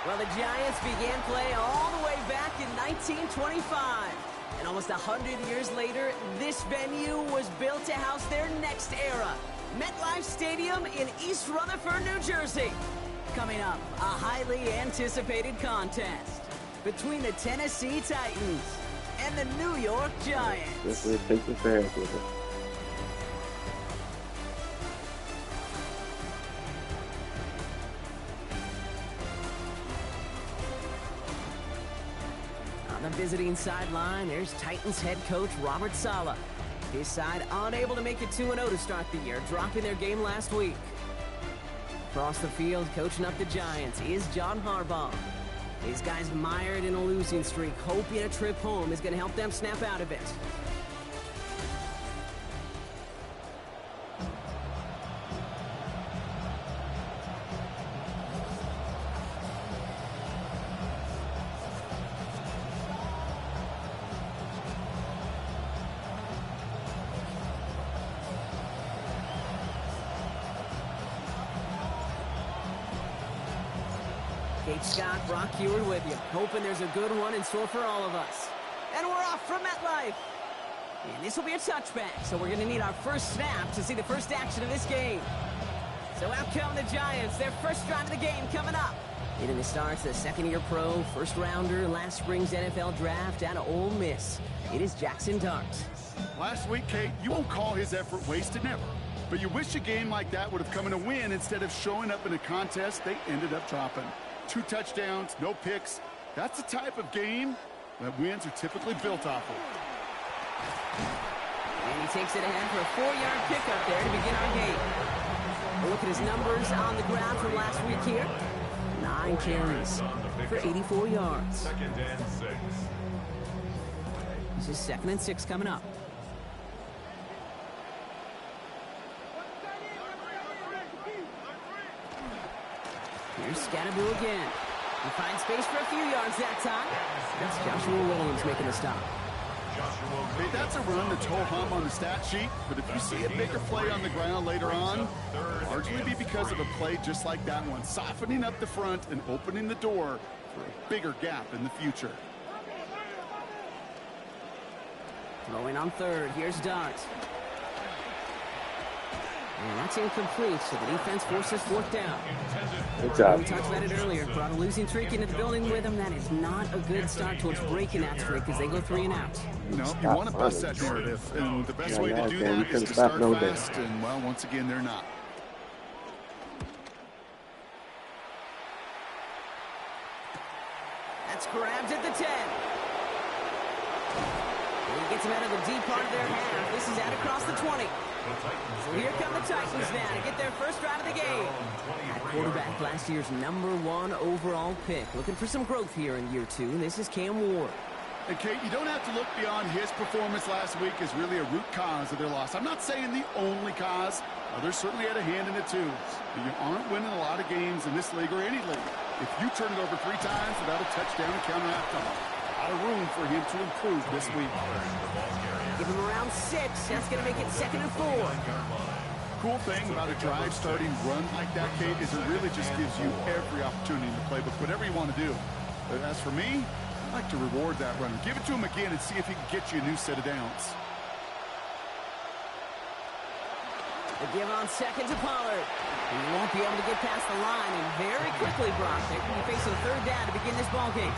Well, the Giants began play all the way back in 1925. And almost 100 years later, this venue was built to house their next era. MetLife Stadium in East Rutherford, New Jersey. Coming up, a highly anticipated contest between the Tennessee Titans and the New York Giants. This will take the fans with it. On the visiting sideline, there's Titans head coach Robert Saleh. His side unable to make it 2-0 to start the year, dropping their game last week. Across the field, coaching up the Giants is John Harbaugh. These guys mired in a losing streak, hoping a trip home is going to help them snap out of it. Kate Scott, Brock Heward with you. Hoping there's a good one in store for all of us. And we're off from MetLife. And this will be a touchback, so we're going to need our first snap to see the first action of this game. So out come the Giants, their first drive of the game coming up. Hitting the starts, the second-year pro, first-rounder, last spring's NFL draft out of Ole Miss. It is Jackson Dart. Last week, Kate, you won't call his effort wasted, never. But you wish a game like that would have come in a win instead of showing up in a contest they ended up dropping. 2 touchdowns, no picks. That's the type of game that wins are typically built off of. And he takes it ahead for a 4-yard pickup there to begin our game. A look at his numbers on the ground from last week here. 9 carries for 84 yards. This is 2nd and 6 coming up. Here's Scatterbo again. He finds space for a few yards that time. That's Joshua Williams making the stop. Hey, that's a run that's ho-hum on the stat sheet, but if you see a bigger play on the ground later on, largely be because of a play just like that one, softening up the front and opening the door for a bigger gap in the future. Throwing on 3rd, here's Dart. And that's incomplete, so the defense forces 4th down. Good job. We talked about it earlier. Brought a losing streak into the building with them. That is not a good start towards breaking that streak because they go 3 and out. No, you want to bust that narrative, and the best way to do that is to start fast, and, well, once again, they're not. That's grabbed at the 10. And he gets him out of the deep part of their half. This is out across the 20. So here come the Titans now to get their first drive of the game. At quarterback, last year's #1 overall pick. Looking for some growth here in year 2. This is Cam Ward. And, Kate, you don't have to look beyond his performance last week as really a root cause of their loss. I'm not saying the only cause. Others certainly had a hand in it, too. But you aren't winning a lot of games in this league or any league if you turn it over 3 times without a touchdown and counteract them. A lot of room for him to improve this week. Give him around 6. That's going to make it 2nd and 4. Cool thing about a drive starting run like that, Kate, is it really just gives you every opportunity in the playbook, whatever you want to do. But as for me, I like to reward that runner. Give it to him again and see if he can get you a new set of downs. The give on 2nd to Pollard. He won't be able to get past the line, and very quickly, Brock, they will be facing 3rd down to begin this ballgame.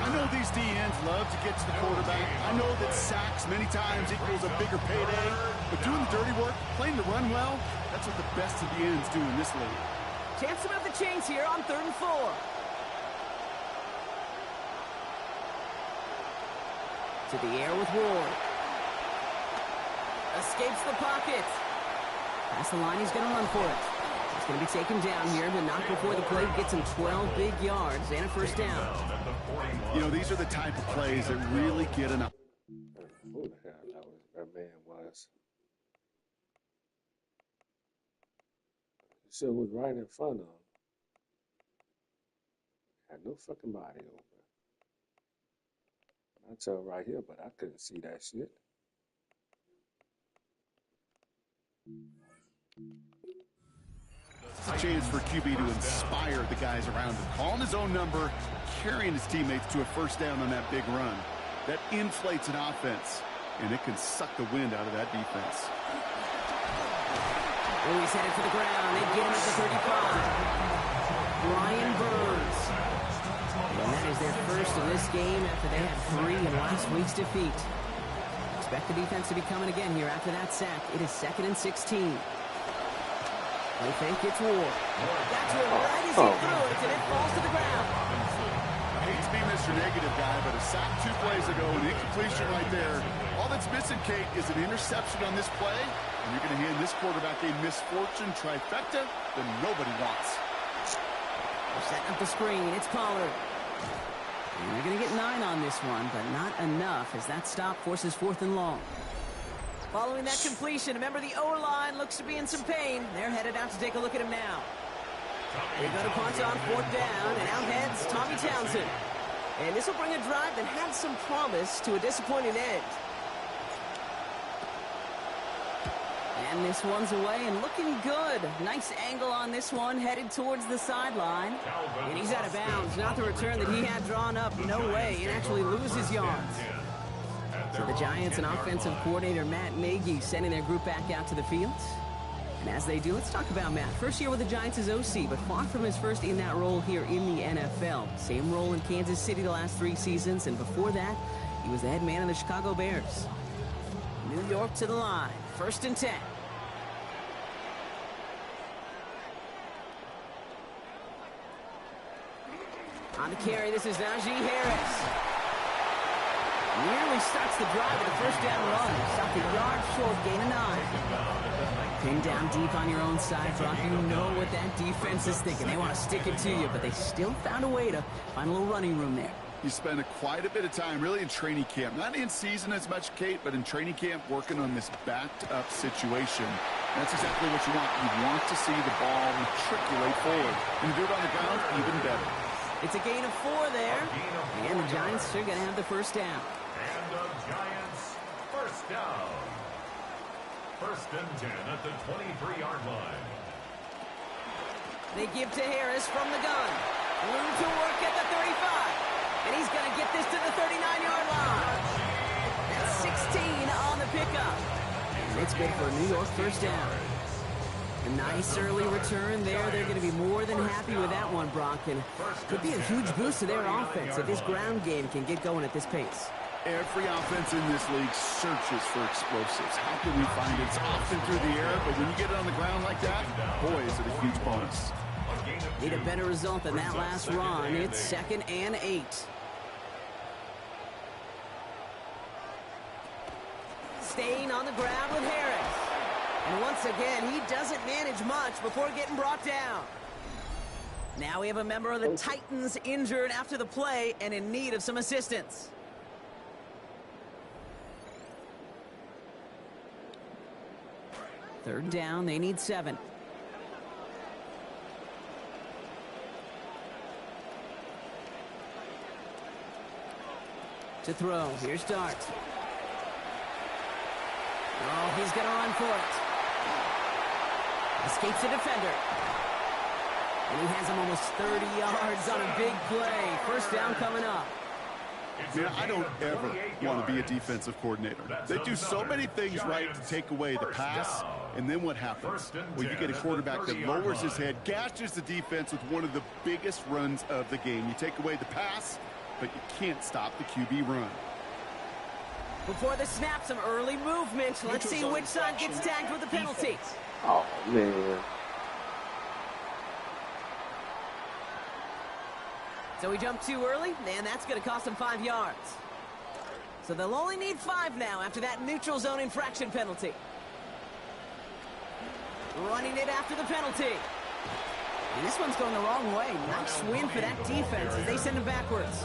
I know these DNs love to get to the quarterback. I know that sacks many times equals a bigger payday. But doing the dirty work, playing the run well, that's what the best of the ends do in this league. Chance to move the chains here on 3rd and 4. To the air with Ward. Escapes the pocket. Past the line, he's going to run for it. He's going to be taken down here, but not before the play gets him 12 big yards and a first down. You know, these are the type of plays that really get an... Who the hell that man was? He was right in front of him. Had no fucking body over. I tell right here, but I couldn't see that shit. chance for QB to inspire the guys around him. Calling his own number, carrying his teammates to a first down on that big run. That inflates an offense, and it can suck the wind out of that defense. Oh, he's headed for the ground. They get him at the 35. Brian Burns. And that is their first of this game after they had 3 in last week's defeat. Expect the defense to be coming again here after that sack. It is 2nd and 16. They think it's Ward. Got to him right as he threw it, and it falls to the ground. I hate to be Mr. Negative guy, but a sack 2 plays ago, an incompletion right there. All that's missing, Kate, is an interception on this play, and you're going to hand this quarterback a misfortune trifecta that nobody wants. They're setting up the screen. It's Pollard. And they're going to get 9 on this one, but not enough as that stop forces 4th and long. Following that completion, remember the O-line looks to be in some pain. They're headed out to take a look at him now. They go to punt on 4th down, and out heads Tommy Townsend. And this will bring a drive that had some promise to a disappointing end. And this one's away and looking good. Nice angle on this one, headed towards the sideline. And he's out of bounds. Not the return that he had drawn up. No way. It actually loses yards. So the Giants and offensive coordinator Matt Nagy sending their group back out to the field. And as they do, let's talk about Matt. First year with the Giants as OC, but far from his first in that role here in the NFL. Same role in Kansas City the last 3 seasons, and before that, he was the head man of the Chicago Bears. New York to the line. 1st and 10. On the carry, this is Najee Harris. Nearly starts the drive with a 1st down run. Stopped a yard short, gain of 9. Pinned down deep on your own side, Brock. You know what that defense is thinking. They want to stick it to you, but they still found a way to find a little running room there. You spent quite a bit of time really in training camp. Not in season as much, Kate, but in training camp working on this backed-up situation. That's exactly what you want. You want to see the ball matriculate forward. And to do it on the ground, even better. It's a gain of 4 there. And the Giants are going to have the 1st down. And the Giants, 1st down. 1st and 10 at the 23-yard line. They give to Harris from the gun. Room to work at the 35. And he's going to get this to the 39-yard line. That's 16 on the pickup. And it's good for a New York 1st down. A nice early return there. They're going to be more than happy with that one, Brock. And could be a huge boost to their offense if this ground game can get going at this pace. Every offense in this league searches for explosives. How can we find it? It's often through the air, but when you get it on the ground like that, boy, is it a huge bonus. Need a better result than that last run. It's 2nd and 8. Staying on the ground with Harris. And once again, he doesn't manage much before getting brought down. Now we have a member of the Titans injured after the play and in need of some assistance. Third down, they need 7. To throw, here's Dart. Oh, he's going to run for it. Escapes the defender. And he has him almost 30 yards on a big play. 1st down coming up. Man, I don't ever want to be a defensive coordinator. They do so many things right to take away the pass, and then what happens? Well, you get a quarterback that lowers his head, gashes the defense with one of the biggest runs of the game. You take away the pass, but you can't stop the QB run. Before the snap, some early movement. Let's see which side gets tagged with the penalty. Oh, man. So he jumped too early, and that's going to cost him 5 yards. So they'll only need 5 now after that neutral zone infraction penalty. Running it after the penalty. And this one's going the wrong way. Nice win for that defense as they send him backwards.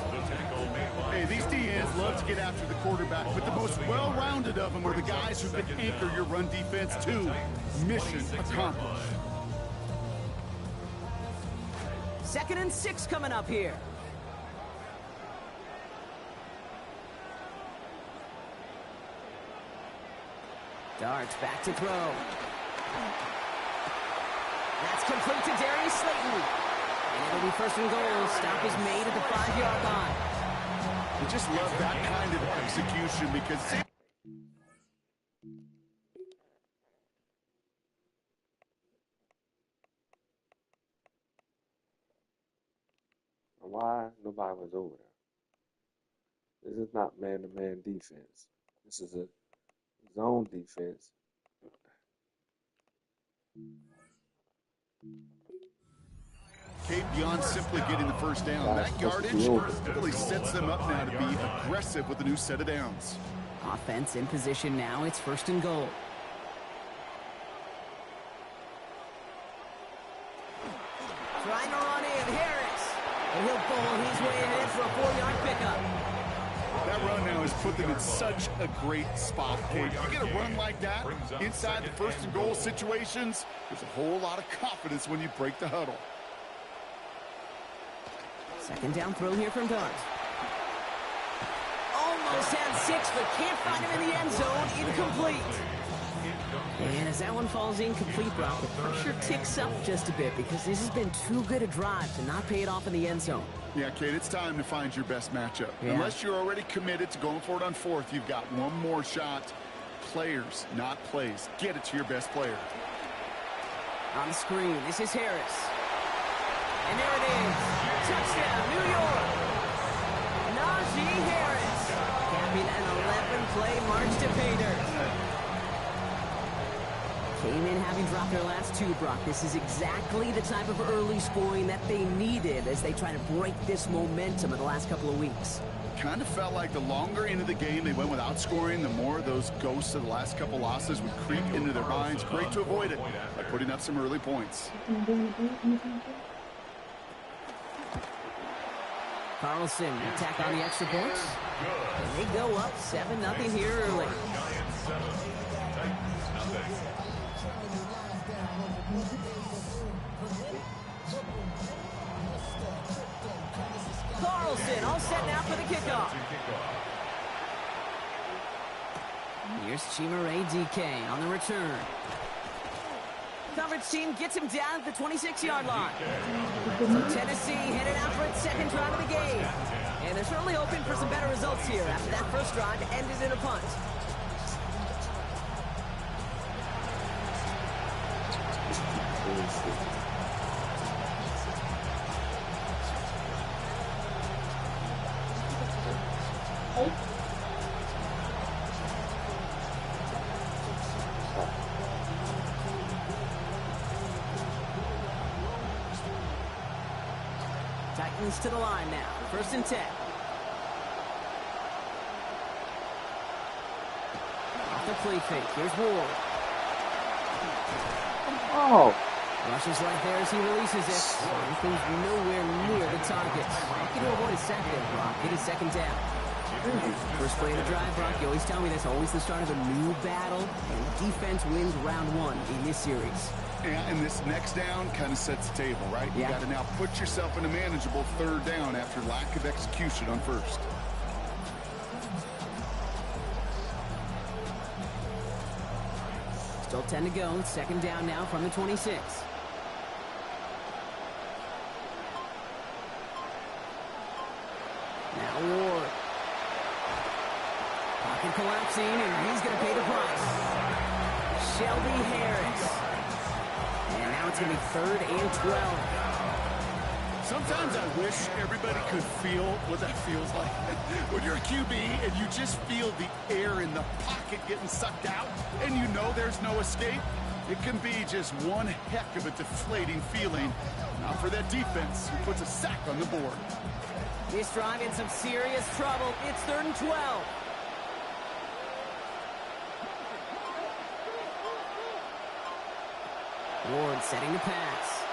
Hey, these DNs love to get after the quarterback, but the most well-rounded of them are the guys who can anchor your run defense too. Mission accomplished. 2nd and 6 coming up here. Darts back to throw. That's complete to Darius Slayton. And it'll be first and goal. Stop is made at the 5-yard line. I just love that kind of execution because why nobody was over there? This is not man-to-man defense. This is a zone defense. Kate, beyond simply getting the first down, that yardage really sets them up now to be aggressive with a new set of downs. Offense in position now. It's first and goal. Trying to run in. Harris. And he'll pull his way ahead for a 4-yard pickup. That run now has put them in such a great spot, Kate. You get a run like that inside the first and goal situations, there's a whole lot of confidence when you break the huddle. Second down throw here from Dart. Almost had 6, but can't find him in the end zone. Incomplete. And as that one falls incomplete, Brock, the pressure ticks up just a bit because this has been too good a drive to not pay it off in the end zone. Yeah, Kate, it's time to find your best matchup. Yeah. Unless you're already committed to going for it on fourth, you've got one more shot. Players, not plays. Get it to your best player. On the screen, this is Harris. And there it is. Touchdown, New York. Najee Harris. Capping an 11-play march to pay dirt. Came in having dropped their last 2, Brock. This is exactly the type of early scoring that they needed as they try to break this momentum in the last couple of weeks. Kind of felt like the longer into the game they went without scoring, the more those ghosts of the last couple losses would creep into their minds. Great to avoid it by putting up some early points. Carlson attack on the extra points. And they go up 7-0 here early. Carlson all set now for the kickoff. Here's Chimere DK on the return. Coverage team gets him down at the 26-yard line. So Tennessee headed out for its second drive of the game. And they're certainly hoping for some better results here after that first drive ended in a punt. Titans to the line now. First and 10. Off the play fake. Here's Ward. Oh, Rushes right there as he releases it. Everything's nowhere near the target. Looking to avoid a sack there, Brock. It is second down. First play of the drive, Brock. You always tell me that's always the start of a new battle, and defense wins round 1 in this series. Yeah, and this next down kind of sets the table, right? You Yeah. got to now put yourself in a manageable third down after lack of execution on first. Still 10 to go. Second down now from the 26. Now Ward. Pocket collapsing, and he's going to pay the price. Shelby Harris. And now it's going to be 3rd and 12. Sometimes I wish everybody could feel what that feels like. When you're a QB and you just feel the air in the pocket getting sucked out and you know there's no escape, it can be just one heck of a deflating feeling. Not for that defense who puts a sack on the board. This drive in some serious trouble. It's 3rd and 12. Ward setting the pass.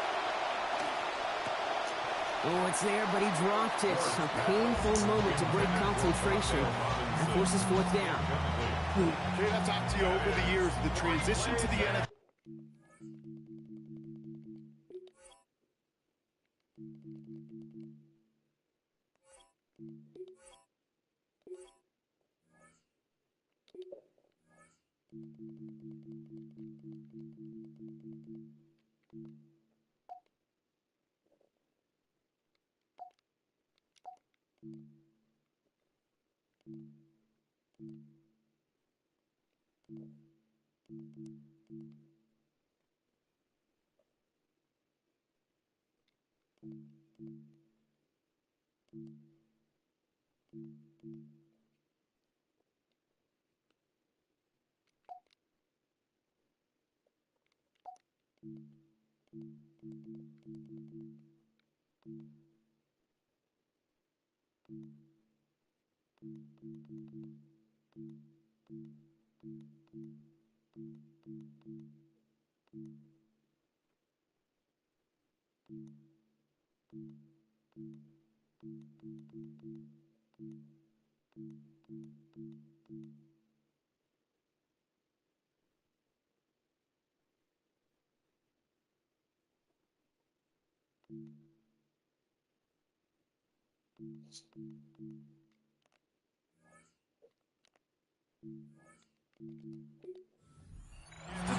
Oh, it's there, but he dropped it. A painful moment to break concentration. That forces 4th down. Kate, I've talked to you over the years. The transition to the NFL. To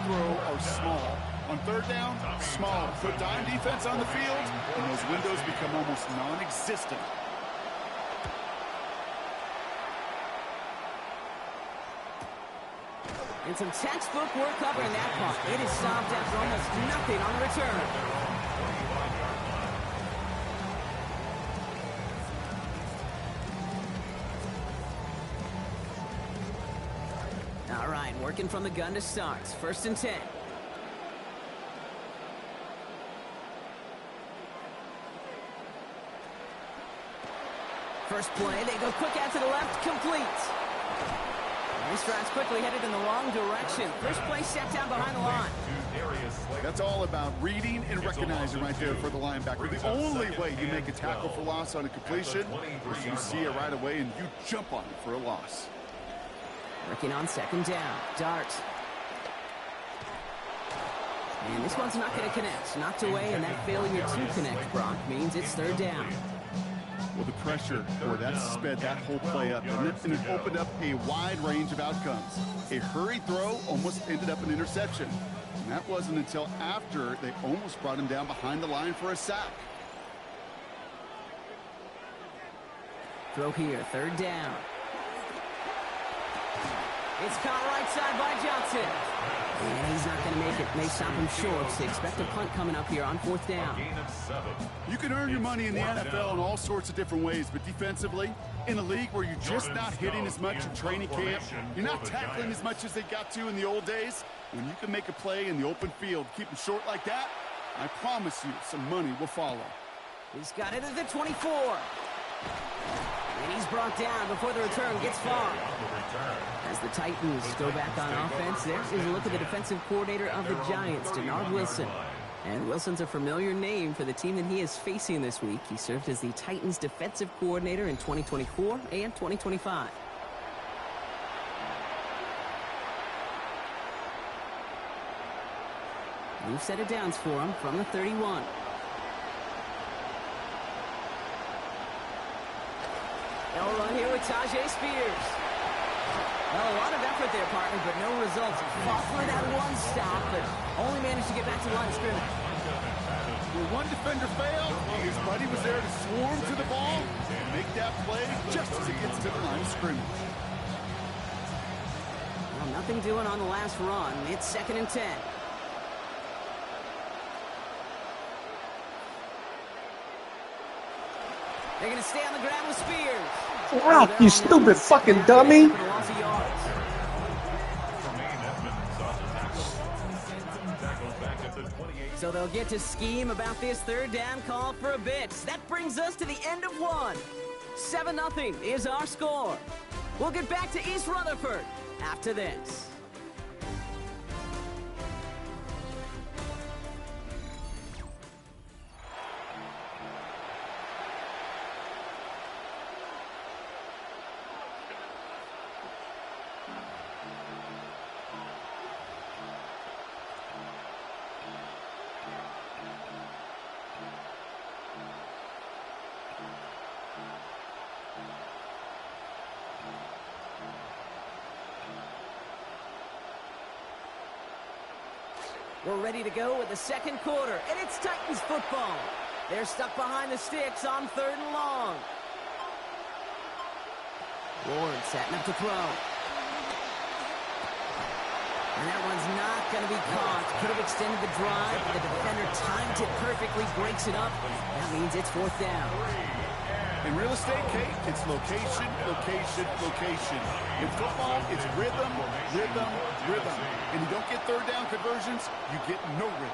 throw are small. On third down, small. Put dime defense on the field, and those windows become almost non-existent. And some textbook work covering that punt. It is stopped after almost nothing on the return. All right, working from the gun to start. 1st and 10. First play, they go quick out to the left, complete. This drive's quickly headed in the wrong direction. First play set down behind the line. That's all about reading and recognizing right there for the linebacker. The only way you make a tackle for loss on a completion is you see it right away and you jump on it for a loss. Working on 2nd down. Dart. And this one's not going to connect. Knocked away, and that failure to connect, Brock, means it's 3rd down. Well, the pressure, boy, that sped that whole play up, and it opened up a wide range of outcomes. A hurried throw almost ended up an interception. And that wasn't until after they almost brought him down behind the line for a sack. Throw here, 3rd down. It's caught right side by Johnson. And he's not going to make it. May stop him short. So expect a punt coming up here on 4th down. You can earn your money in the NFL in all sorts of different ways, but defensively, in a league where you're just not hitting as much in training camp, you're not tackling as much as they got to in the old days, when you can make a play in the open field, keep them short like that, I promise you some money will follow. He's got it at the 24. And he's brought down before the return gets far. As the Titans go back on offense, there's a look at the defensive coordinator of the Giants, Denard Wilson. And Wilson's a familiar name for the team that he is facing this week. He served as the Titans defensive coordinator in 2024 and 2025. New set of downs for him from the 31. They'll run here with Tajay Spears. Well, a lot of effort there, partner, but no results. Fought for that one stop, but only managed to get back to the line of scrimmage. When one defender failed, his buddy was there to swarm to the ball and make that play just as it gets to the line of scrimmage. Well, nothing doing on the last run. It's 2nd and 10. They're going to stay on the ground with Spears. Rock, you stupid fucking dummy. So they'll get to scheme about this 3rd down call for a bit. That brings us to the end of one. 7-0 is our score. We'll get back to East Rutherford after this. We're ready to go with the 2nd quarter, and it's Titans football. They're stuck behind the sticks on 3rd and long. Ward setting up to throw. And that one's not going to be caught. Could have extended the drive. The defender timed it perfectly, breaks it up. That means it's 4th down. In real estate, Kate, it's location, location, location. In football, it's rhythm, rhythm, rhythm. And you don't get 3rd down conversions, you get no rhythm.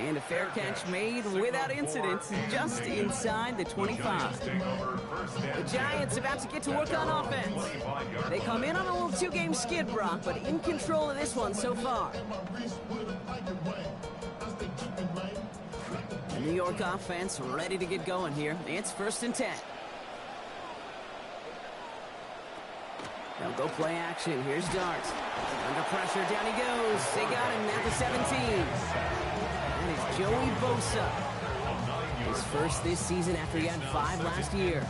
And a fair catch made without incident, just inside the 25. The Giants about to get to work on offense. They come in on a little 2-game skid, Brock, but in control of this one so far. The New York offense ready to get going here. It's 1st and 10. They'll go play action. Here's Dart. Under pressure, down he goes. They got him at the 17. That is Joey Bosa. His first this season after he had 5 last year.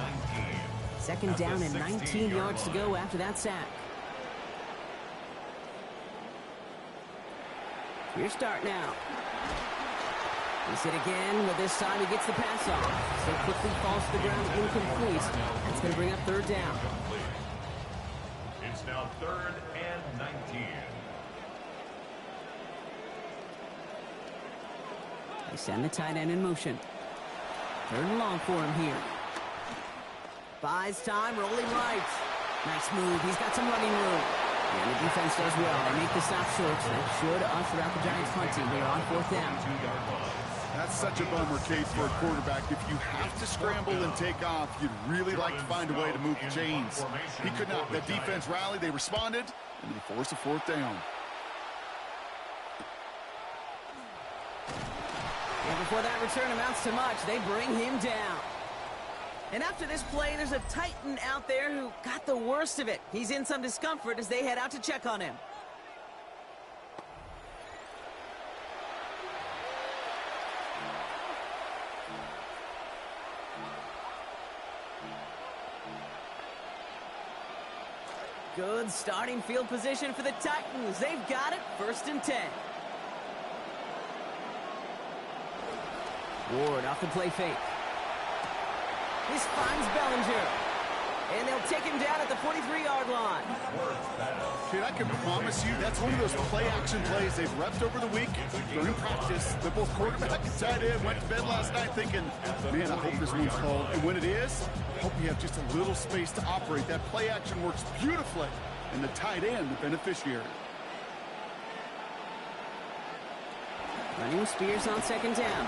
2nd down and 19 yards to go after that sack. Here's Dart now. He's hit again, but this time he gets the pass off. So quickly falls to the ground, incomplete. That's going to bring up 3rd down. It's now 3rd and 19. They send the tight end in motion. 3rd and long for him here. Buys time, rolling right. Nice move. He's got some running room. And the defense does well. They make the stop short. That should usher out the Giants punting here on 4th down. That's such a bummer, Kate, for a quarterback. If you have to scramble and take off, you'd really like to find a way to move the chains. He could not. The defense rallied, they responded, and they forced a 4th down. And before that return amounts to much, they bring him down. And after this play, there's a Titan out there who got the worst of it. He's in some discomfort as they head out to check on him. Good starting field position for the Titans. They've got it, 1st and 10. Ward off the play fake. This finds Bellinger. And they'll take him down at the 43-yard line. Kid, I can promise you that's one of those play-action plays they've repped over the week during practice. The both quarterback and tight end went to bed last night thinking, man, I hope this one's called. And when it is, I hope you have just a little space to operate. That play-action works beautifully, and the tight end, the beneficiary. Running with Spears on 2nd down.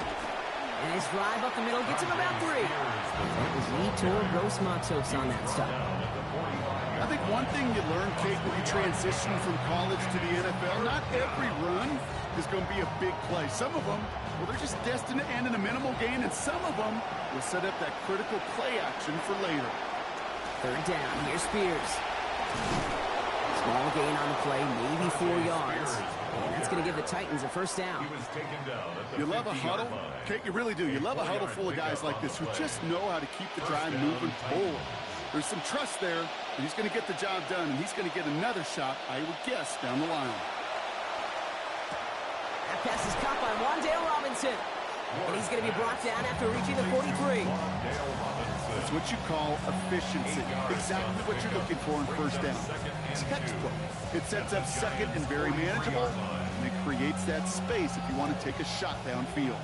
And his drive up the middle gets him about 3. That was Yetur Gross-Matos on that stop. I think one thing you learn, Kate, when you transition from college to the NFL, not every run is going to be a big play. Some of them, well, they're just destined to end in a minimal gain, and some of them will set up that critical play action for later. 3rd down. Here's Spears. Small gain on the play, maybe 4 yards. And that's going to give the Titans a 1st down. You love a huddle? Kate, you really do. You love a huddle full of guys like this who just know how to keep the drive moving forward. There's some trust there, and he's going to get the job done, and he's going to get another shot, I would guess, down the line. That pass is caught by Wan'Dale Robinson. And he's going to be brought down after reaching the 43. That's what you call efficiency. Exactly what you're looking for in 1st down. Textbook. It sets up 2nd and very manageable, and it creates that space if you want to take a shot downfield.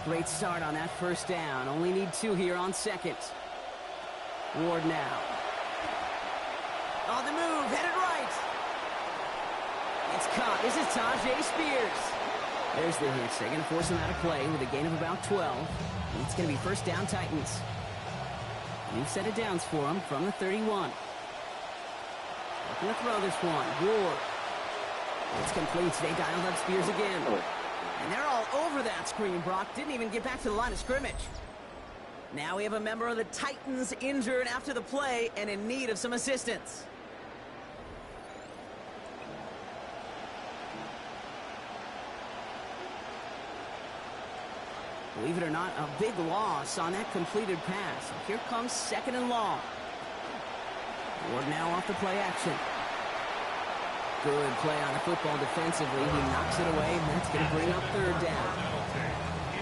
Great start on that 1st down. Only need 2 here on 2nd. Ward now. On the move, headed right. It's caught. This is Tajay Spears. There's the hits. They're going to force him out of play with a gain of about 12. And it's going to be 1st down Titans. New set of downs for him from the 31. Looking to throw this one. Ward. It's complete. They dialed up Spears again. And they're all over that screen, Brock. Didn't even get back to the line of scrimmage. Now we have a member of the Titans injured after the play and in need of some assistance. Believe it or not, a big loss on that completed pass. Here comes 2nd and long. Ward now off the play action. Good play on the football defensively. He knocks it away, and that's going to bring up third down.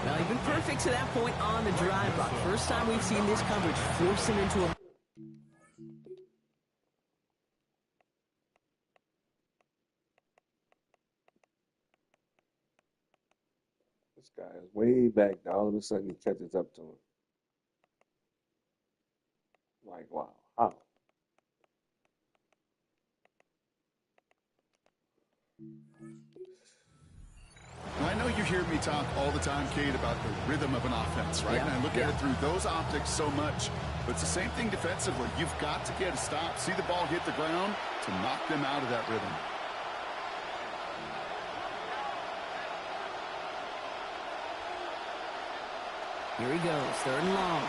Well, he's been perfect to that point on the drive, Brock. First time we've seen this coverage force him into a... This guy is way back there. All of a sudden, he catches up to him. Like, wow. How? Well, I know you hear me talk all the time, Kate, about the rhythm of an offense, right? Yeah, And I look at it through those optics so much. But it's the same thing defensively. You've got to get a stop, see the ball hit the ground to knock them out of that rhythm. Here he goes, third and long.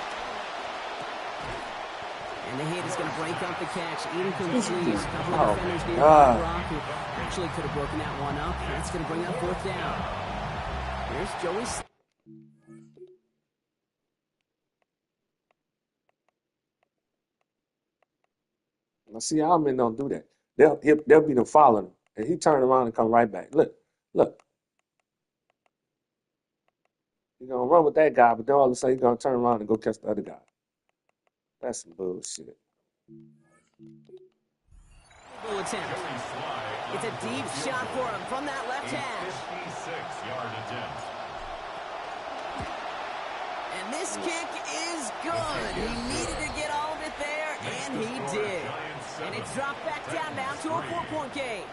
And the hit is going to break up the catch. Incomplete. A couple of defenders nearby Brock who actually could have broken that one up. That's going to bring up fourth down. Here's Joey. Now, see, our men don't do that. They'll be the following, and he turn around and come right back. Look. You're going to run with that guy, but then all of a sudden you're going to turn around and go catch the other guy. That's some bullshit. Attempt. It's a deep shot for him from that left hash. 56-yard attempt. And this kick is good. He needed to get all of it there, and he did. And it's dropped back down now to a 4-point game.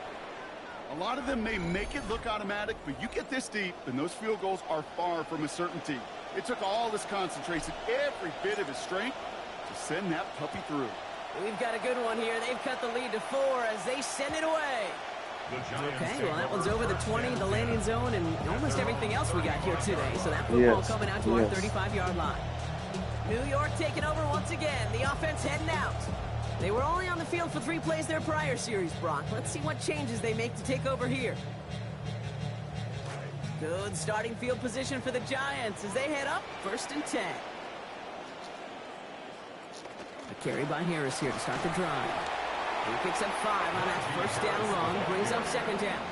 A lot of them may make it look automatic, but you get this deep, and those field goals are far from a certainty. It took all this concentration, every bit of his strength, to send that puppy through. We've got a good one here. They've cut the lead to 4 as they send it away. Okay, well, that one's over the 20, the landing zone, and almost everything else we got here today. So that football coming out to our 35-yard line. New York taking over once again. The offense heading out. They were only on the field for 3 plays their prior series, Brock. Let's see what changes they make to take over here. Good starting field position for the Giants as they head up 1st and 10. A carry by Harris here to start the drive. He picks up 5 on that first down run, brings up 2nd down.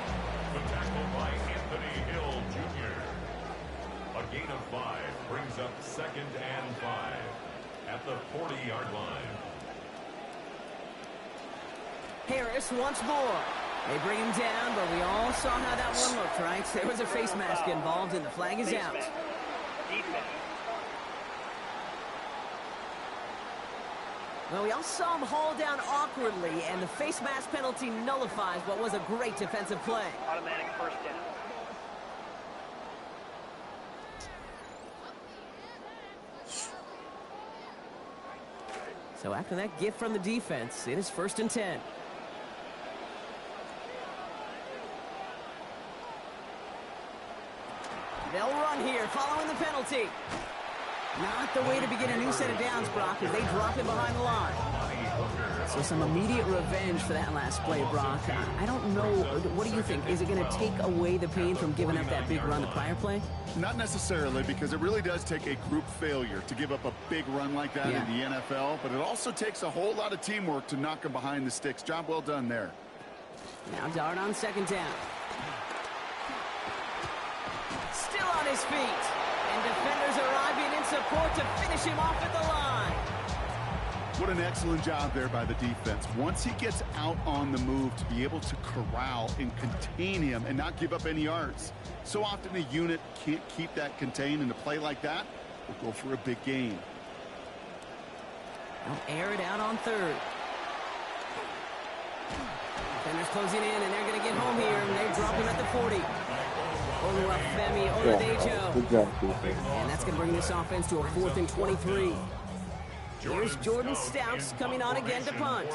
The tackle by Anthony Hill, Jr. A gain of 5 brings up 2nd and 5 at the 40-yard line. Harris once more. They bring him down, but we all saw how that one looked, right? There was a face mask involved, and the flag is out. Well, we all saw him haul down awkwardly, and the face mask penalty nullifies what was a great defensive play. Automatic first down. So after that gift from the defense, it is 1st and 10. They'll run here following the penalty. Not the way to begin a new set of downs, Brock, as they drop him behind the line. So some immediate revenge for that last play, Brock. I don't know. What do you think? Is it going to take away the pain from giving up that big run the prior play? Not necessarily, because it really does take a group failure to give up a big run like that in the NFL, but it also takes a whole lot of teamwork to knock him behind the sticks. Job well done there. Now Dart on 2nd down. Still on his feet. And defenders arriving in support to finish him off at the line. What an excellent job there by the defense. Once he gets out on the move, to be able to corral and contain him and not give up any yards. So often a unit can't keep that contained, and a play like that will go for a big gain. They'll air it out on 3rd. Defenders closing in, and they're going to get home here, and they drop him at the 40. Oluwafemi Oladejo. Good job, defense. And that's going to bring this offense to a 4th and 23. Here's Jordan Stouts coming on again to punt.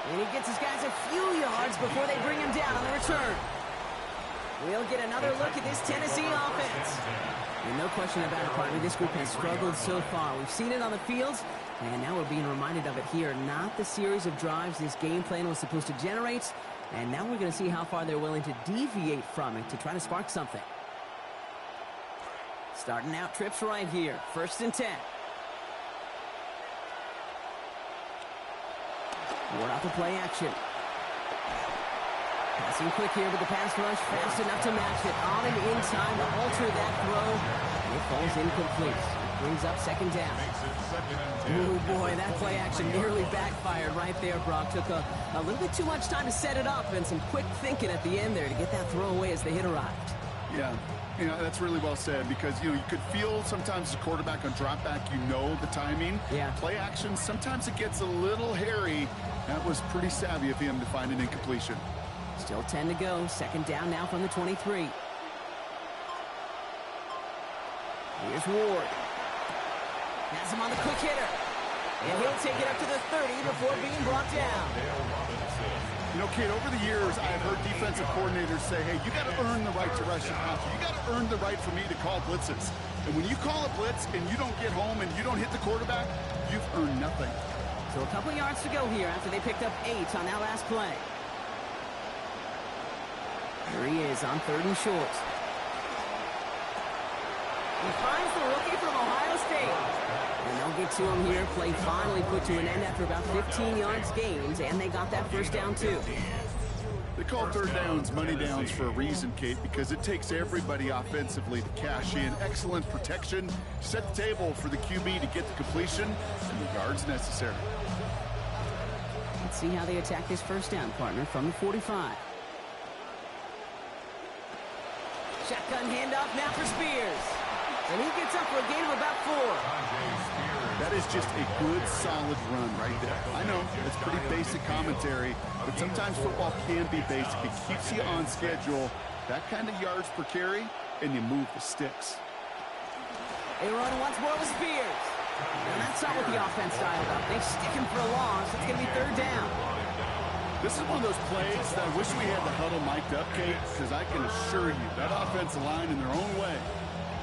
And he gets his guys a few yards before they bring him down on the return. We'll get another look at this Tennessee offense. And no question about it, partner, this group has struggled so far. We've seen it on the fields, and now we're being reminded of it here. Not the series of drives this game plan was supposed to generate, and now we're going to see how far they're willing to deviate from it to try to spark something. Starting out trips right here. 1st and 10. Ward off the play action. Passing quick here with the pass rush. Fast enough to match it. On and in time to alter that throw. And it falls incomplete. It brings up 2nd down. Oh boy, that play action nearly backfired right there, Brock. Took a little bit too much time to set it up and some quick thinking at the end there to get that throw away as the hit arrived. Yeah, that's really well said because, you could feel sometimes as a quarterback on drop back, the timing. Yeah. Play action, sometimes it gets a little hairy. That was pretty savvy of him to find an incompletion. Still 10 to go. 2nd down now from the 23. Here's Ward. Has him on the quick hitter. And he'll take it up to the 30 before being brought down. Kate, over the years, I've heard defensive coordinators say, hey, you got to earn the right to rush the passer. You got to earn the right for me to call blitzes. And when you call a blitz and you don't get home and you don't hit the quarterback, you've earned nothing. So a couple yards to go here after they picked up 8 on that last play. Here he is on 3rd and short. He finds the rookie from Ohio State. And they'll get to him here. Play finally put to an end after about 15 yards gained, and they got that 1st down too. They call 3rd downs money downs for a reason, Kate, because it takes everybody offensively to cash in. Excellent protection, set the table for the QB to get the completion and the yards necessary. Let's see how they attack this 1st down, partner, from the 45. Shotgun handoff now for Spears. And he gets up for a gain of about 4. That is just a good, solid run right there. I know, it's pretty basic commentary, but sometimes football can be basic. It keeps you on schedule, that kind of yards per carry, and you move the sticks. They run once more with Spears. And that's not what the offense dialed up. They stick him for a loss. It's going to be 3rd down. This is one of those plays that I wish we had the huddle mic'd up, Kate, because I can assure you that offensive line in their own way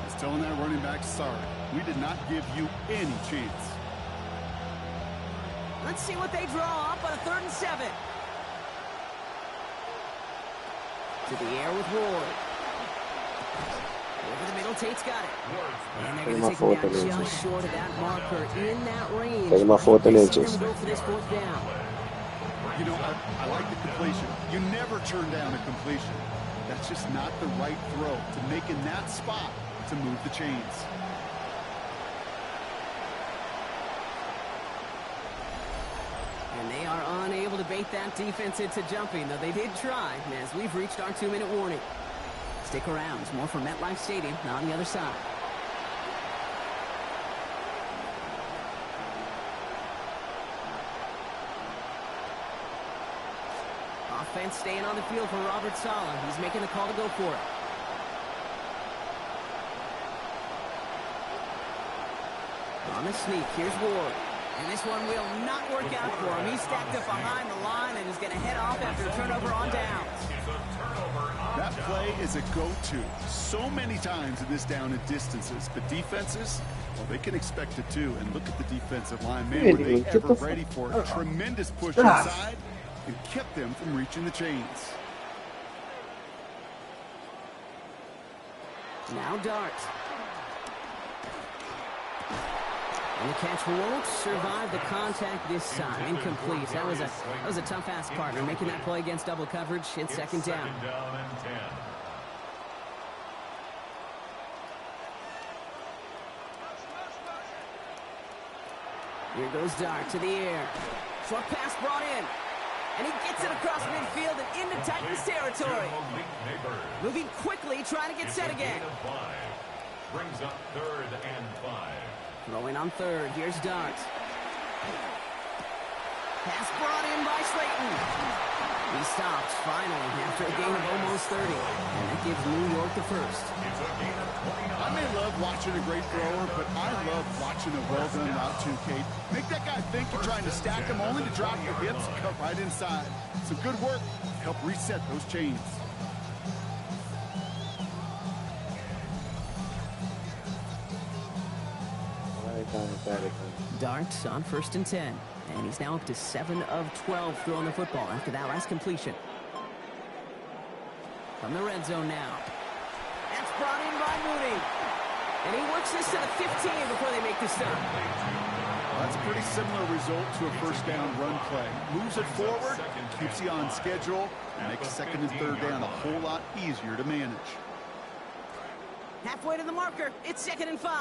is telling that running back, sorry, we did not give you any chance. Let's see what they draw up on a 3rd and 7. To the air with Ward. Over the middle, Tate's got it. And they're going to take him down just short of that marker in that range. Taking my 4th and inches. Go for this 4th down. I like the completion. You never turn down a completion. That's just not the right throw to make in that spot to move the chains. And they are unable to bait that defense into jumping, though they did try, as we've reached our 2-minute warning. Stick around. It's more from MetLife Stadium on the other side. Offense staying on the field for Robert Saleh. He's making the call to go for it. On the sneak, here's Ward. And this one will not work out for him. He's stacked up behind the line and is going to head off after a turnover on downs. That play is a go-to so many times in this down and distances. But defenses, well, they can expect it too. And look at the defensive line. Man, were they ever ready for it. Tremendous push inside and kept them from reaching the chains. Now Dart. And the catch won't survive the contact this time. Incomplete. That was a tough ass partner making that play against double coverage. It's 2nd down. And 10. Here goes Dart to the air. Short pass brought in. And he gets it across midfield and into Titans territory. Moving quickly, trying to get set again. Brings up 3rd and 5. Throwing on 3rd. Here's Dart. Pass brought in by Slayton. He stops finally after a gain of almost 30. And that gives New York the 1st. I may love watching a great thrower, but I love watching a well-done route too, Kate. Make that guy think you're trying to stack him only to drop your hips and cut right inside. Some good work to help reset those chains. Dart on 1st and 10. And he's now up to 7 of 12 throwing the football after that last completion. From the red zone now. That's brought in by Mooney. And he works this to the 15 before they make the stop. That's a pretty similar result to a first down run play. Moves it forward, keeps you on schedule, and makes second and third down a whole lot easier to manage. Halfway to the marker. It's 2nd and 5.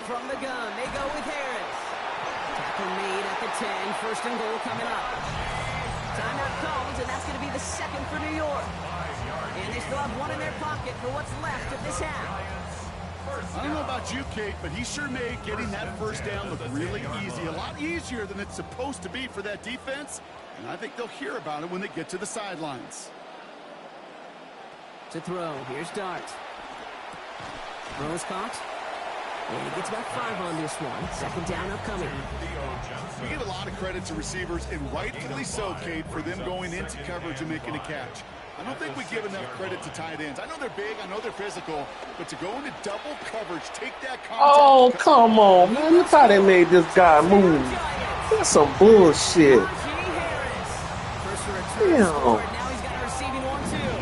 From the gun, they go with Harris. Tackle made at the 10. 1st and goal coming up. Timeout called, and that's going to be the 2nd for New York. And they still have one in their pocket for what's left of this half. I don't know about you, Kate, but he sure made getting that first down look really easy. A lot easier than it's supposed to be for that defense. And I think they'll hear about it when they get to the sidelines. To throw, here's Dart. Throws caught. And he gets about 5 on this one. 2nd down upcoming. We give a lot of credit to receivers, and rightfully so, Kate, for them going into coverage and making a catch. I don't think we give enough credit to tight ends. I know they're big, I know they're physical, but to go into double coverage, take that contact. Oh, come on, man. Look how they made this guy move. That's some bullshit. First return scored. Now he's got a receiving one, too.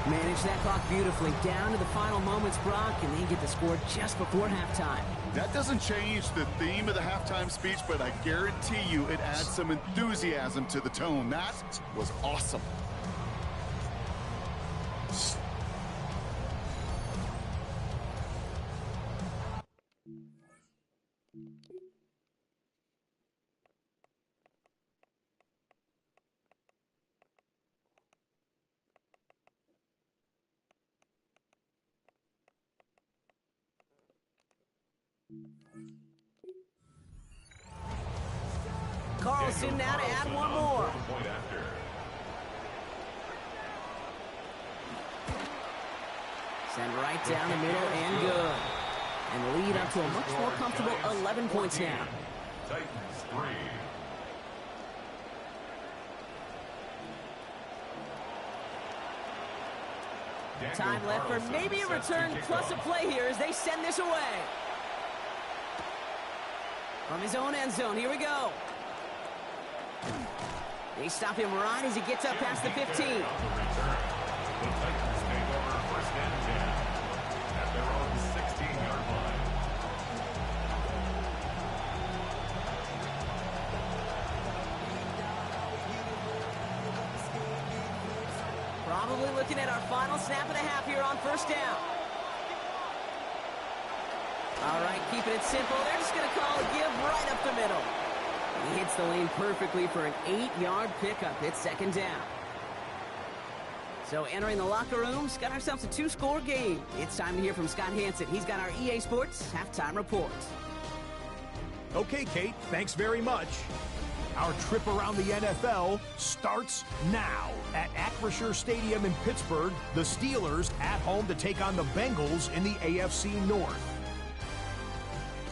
Manage that clock beautifully down to the final moments, Brock, and they get the score just before halftime. That doesn't change the theme of the halftime speech, but I guarantee you it adds some enthusiasm to the tone. That was awesome. Carlson now to add one more. Send right down the middle and good. And lead up to a much more comfortable 11 points now. Titans 3. Time left for maybe a return plus a play here as they send this away. From his own end zone, here we go. They stop him right as he gets up past the 15. The Titans take over 1st and 10 at their own 16-yard line. Probably looking at our final snap and a half here on 1st down. All right, keeping it simple. They're just going to call a give right up the middle. He hits the lane perfectly for an 8-yard pickup. It's 2nd down. So entering the locker rooms, got ourselves a 2-score game. It's time to hear from Scott Hansen. He's got our EA Sports halftime report. Okay, Kate, thanks very much. Our trip around the NFL starts now. At Acrisure Stadium in Pittsburgh, the Steelers at home to take on the Bengals in the AFC North.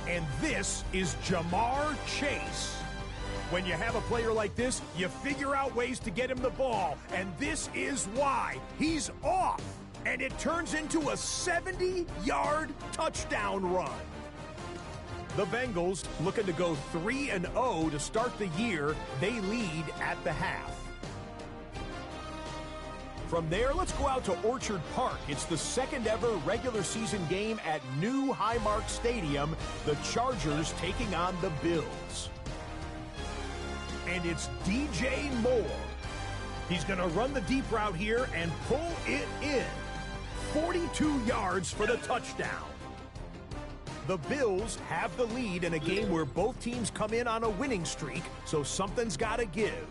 And this is Jamar Chase. When you have a player like this, you figure out ways to get him the ball. And this is why. He's off. And it turns into a 70-yard touchdown run. The Bengals looking to go 3-0 to start the year. They lead at the half. From there, let's go out to Orchard Park. It's the 2nd ever regular season game at New Highmark Stadium. The Chargers taking on the Bills. And it's DJ Moore. He's going to run the deep route here and pull it in. 42 yards for the touchdown. The Bills have the lead in a game where both teams come in on a winning streak, so something's got to give.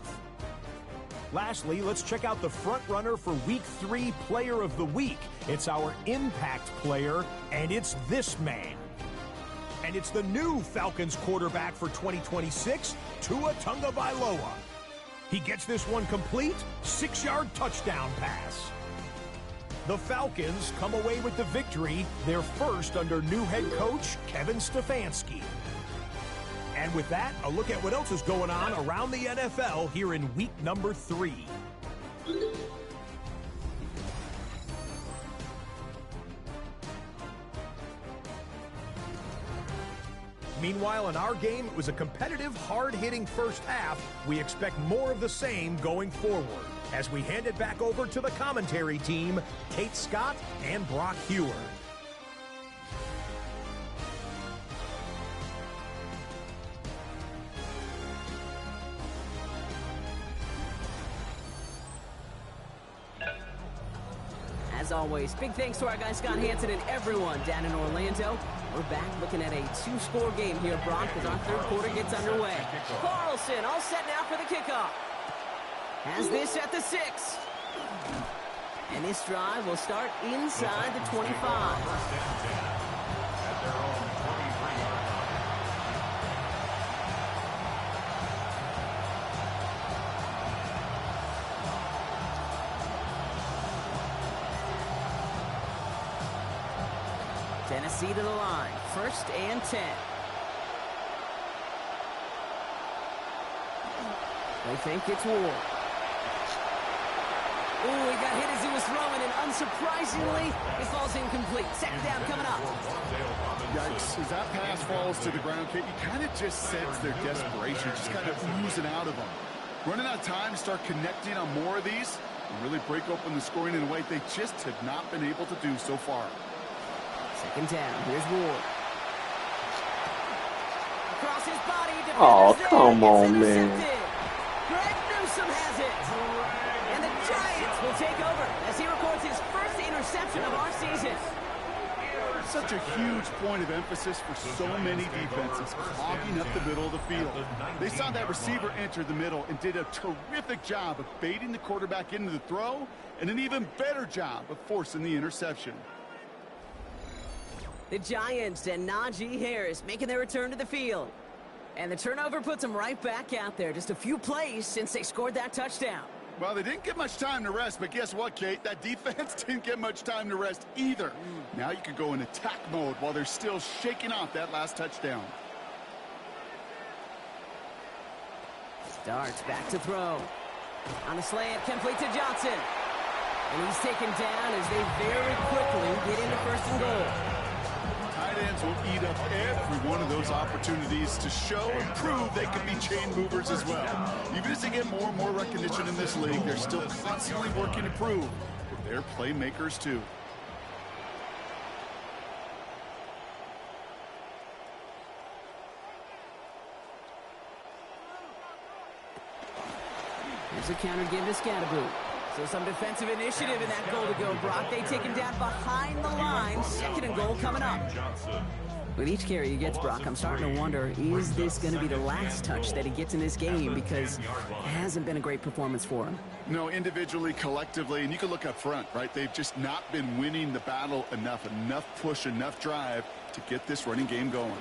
Lastly, let's check out the front runner for Week 3 Player of the Week. It's our impact player, and it's this man. And it's the new Falcons quarterback for 2026, Tua Tagovailoa. He gets this one complete, 6-yard touchdown pass. The Falcons come away with the victory, their first under new head coach Kevin Stefanski. And with that, a look at what else is going on around the NFL here in week number 3. Meanwhile, in our game, it was a competitive, hard-hitting first half. We expect more of the same going forward. As we hand it back over to the commentary team, Kate Scott and Brock Hewer. As always, big thanks to our guy Scott Hansen and everyone down in Orlando. We're back looking at a two-score game here, Brock, as our third quarter gets underway. Carlson all set now for the kickoff. Has this at the 6. And this drive will start inside the 25. Tennessee to the line. 1st and 10. They think it's Ward. Ooh, he got hit as he was throwing, and unsurprisingly, it falls incomplete. 2nd down coming up. Yikes. As that pass falls to the ground, Kate, you kind of just sense their desperation, just kind of oozing out of them. Running out of time to start connecting on more of these and really break open the scoring in a way they just have not been able to do so far. 2nd down. Here's Ward. Across his body. Oh, come on, man. Greg Newsome has it. And the Giants will take over as he records his first interception of our season. Such a huge point of emphasis for so many defenses, clogging up the middle of the field. They saw that receiver enter the middle and did a terrific job of baiting the quarterback into the throw, and an even better job of forcing the interception. The Giants and Najee Harris making their return to the field. And the turnover puts them right back out there. Just a few plays since they scored that touchdown. Well, they didn't get much time to rest, but guess what, Kate? That defense didn't get much time to rest either. Now you can go in attack mode while they're still shaking off that last touchdown. Starts back to throw. On the slant, complete to Johnson. And he's taken down as they very quickly get into 1st and goal. Tight ends will eat up every one of those opportunities to show and prove they can be chain movers as well. Even as they get more and more recognition in this league, they're still constantly working to prove that they're playmakers too. Here's a counter give to Scatterboot. So some defensive initiative in that goal to go, Brock. They take him down behind the line. 2nd and goal coming up. With each carry he gets, Brock, I'm starting to wonder, is this going to be the last touch that he gets in this game? Because it hasn't been a great performance for him. No, individually, collectively, and you can look up front, right? They've just not been winning the battle enough push, enough drive to get this running game going.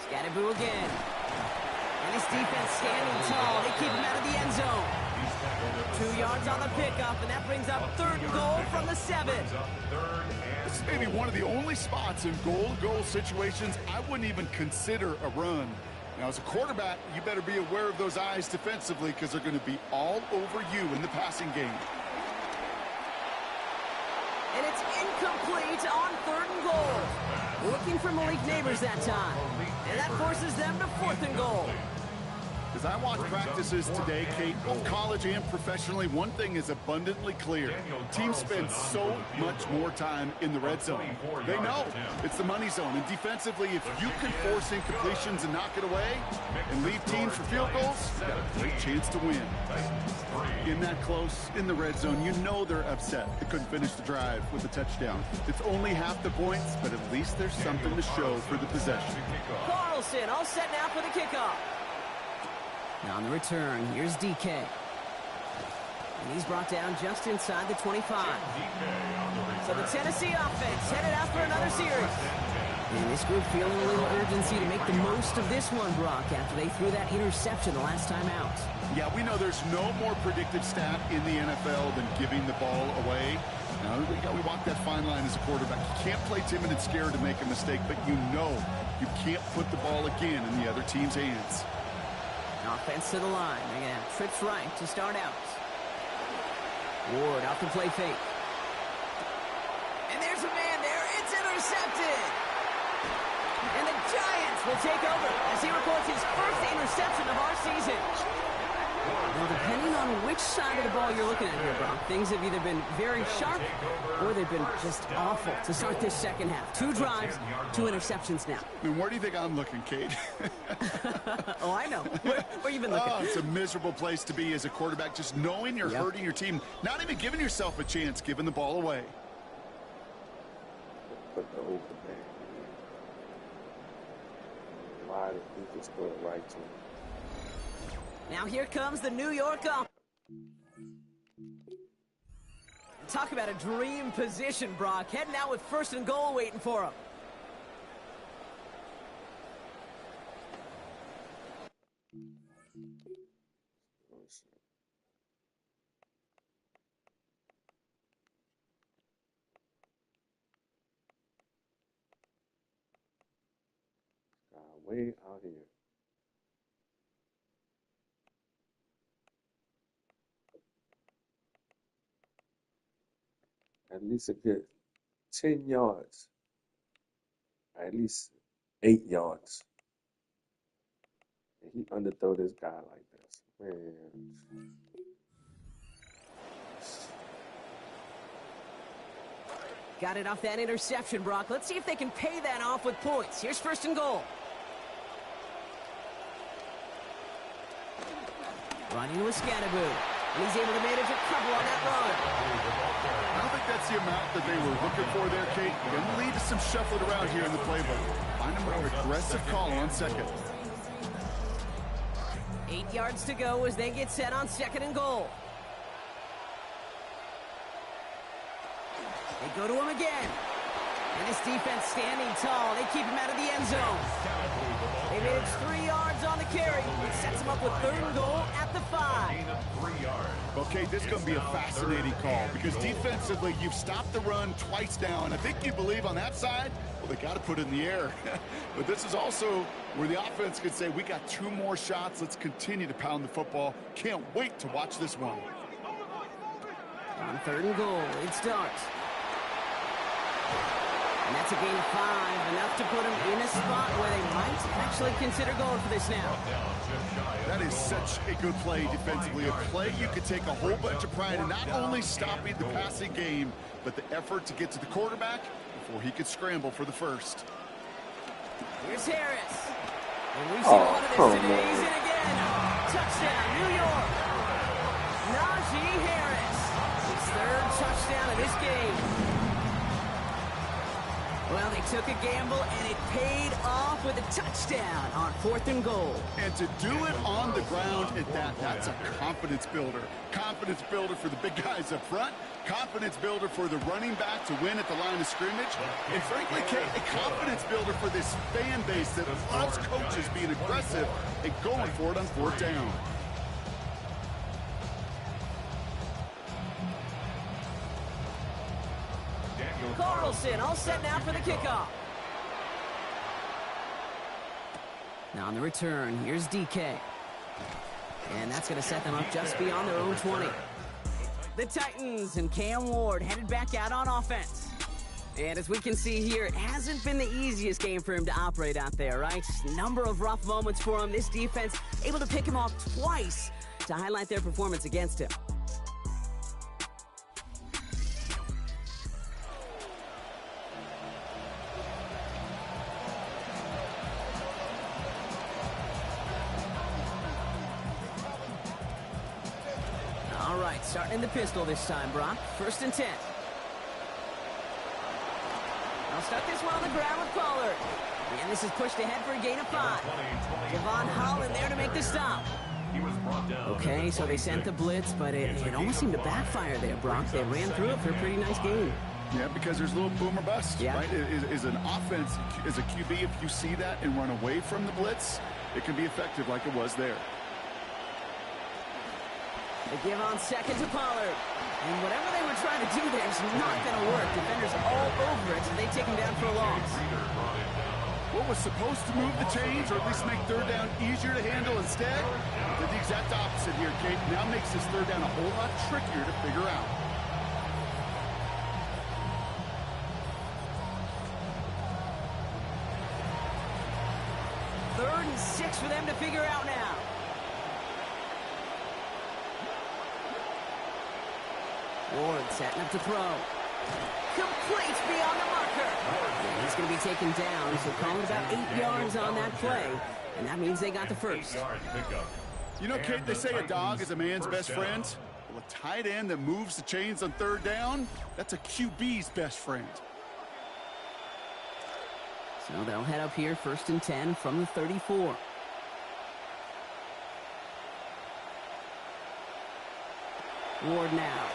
Scatterboo again. And his defense standing tall. They keep him out of the end zone. 2 yards on the pickup, and that brings up 3rd and goal from the 7. This is maybe one of the only spots in goal-to-goal situations I wouldn't even consider a run. Now, as a quarterback, you better be aware of those eyes defensively because they're going to be all over you in the passing game. And it's incomplete on 3rd and goal. Looking for Malik Neighbors that time. And that forces them to 4th and goal. As I watch practices today, Kate, both college and professionally, one thing is abundantly clear. Teams spend so much more time in the red zone. They know it's the money zone. And defensively, if you can force incompletions and knock it away and leave teams for field goals, you got a great chance to win. In that close, in the red zone, you know they're upset. They couldn't finish the drive with a touchdown. It's only half the points, but at least there's something to show for the possession. Carlson all set now for the kickoff. Now on the return, here's DK. And he's brought down just inside the 25. So the Tennessee offense headed out for another series. And this group feeling a little urgency to make the most of this one, Brock, after they threw that interception the last time out. Yeah, we know there's no more predictive stat in the NFL than giving the ball away. Now, we walk that fine line as a quarterback. You can't play timid and scared to make a mistake, but you know you can't put the ball again in the other team's hands. Offense to the line. They're going to have trips right to start out. Ward out to play fake. And there's a man there. It's intercepted. And the Giants will take over as he records his first interception of our season. Well, depending on which side of the ball you're looking at here, Brock, things have either been very sharp or they've been just awful to start this second half. 2 drives, 2 interceptions now. And where do you think I'm looking, Kate? Oh, I know. Where you been looking? Oh, it's a miserable place to be as a quarterback, just knowing you're hurting your team, not even giving yourself a chance, giving the ball away. Put the open man. Why did he just throw it right to him? Now here comes the New York offense. Talk about a dream position, Brock. Heading out with 1st and goal waiting for him. Way out here. At least a good 10 yards. At least 8 yards. And he underthrow this guy like this. Man. Got it off that interception, Brock. Let's see if they can pay that off with points. Here's 1st and goal. Running with Scatterboo. And he's able to manage a couple on that run. I don't think that's the amount that they were looking for there, Kate. Going to lead to some shuffling around here in the playbook. Find a more aggressive call on 2nd. 8 yards to go as they get set on 2nd and goal. They go to him again. And this defense standing tall. They keep him out of the end zone. They manage 3 yards on the carry. It sets them up with 3rd and goal at the 5. Okay, this is going to be a fascinating call because defensively, you've stopped the run twice now, and I think you believe on that side, well, they got to put it in the air. But this is also where the offense could say, we got 2 more shots. Let's continue to pound the football. Can't wait to watch this one. On 3rd and goal, it starts. And that's a gain of 5, enough to put them in a spot where they might actually consider going for this now. That is such a good play defensively. A play you could take a whole bunch of pride in not only stopping the passing game, but the effort to get to the quarterback before he could scramble for the 1st. Here's Harris. And we've seen a lot of this today. He's in again. Touchdown, New York. Najee Harris. His 3rd touchdown of this game. Well, they took a gamble, and it paid off with a touchdown on 4th and goal. And to do it on the ground at that, that's a confidence builder. Confidence builder for the big guys up front. Confidence builder for the running back to win at the line of scrimmage. And frankly, Kate, a confidence builder for this fan base that loves coaches being aggressive and going for it on 4th down. Carlson all set now for the kickoff. Now on the return, here's DK. And that's going to set them up just beyond their own 20. The Titans and Cam Ward headed back out on offense. And as we can see here, it hasn't been the easiest game for him to operate out there, right? Number of rough moments for him. This defense able to pick him off twice to highlight their performance against him. Starting in the pistol this time, Brock. 1st and 10. I'll start this one on the ground with Pollard. And this is pushed ahead for a gain of 5. Devon Holland there to make the stop. Okay, so they sent the blitz, but it almost seemed to backfire there, Brock. They ran through it for a pretty nice gain. Yeah, because there's a little boom or bust, yeah. Right? Is an offense, as a QB, if you see that and run away from the blitz, it can be effective like it was there. They give on 2nd to Pollard. And whatever they were trying to do there is not going to work. Defenders all over it, so they take him down for a loss. What was supposed to move the chains, or at least make 3rd down easier to handle instead, did the exact opposite here, Kate. Now makes this 3rd down a whole lot trickier to figure out. and 6 for them to figure out now. Ward setting up to throw. Complete beyond the marker. And he's going to be taken down, so call it about 8 yards on that play. And that means they got the first. You know, Kate, they say a dog is a man's best friend. Well, a tight end that moves the chains on third down, that's a QB's best friend. So they'll head up here, 1st and 10 from the 34. Ward now.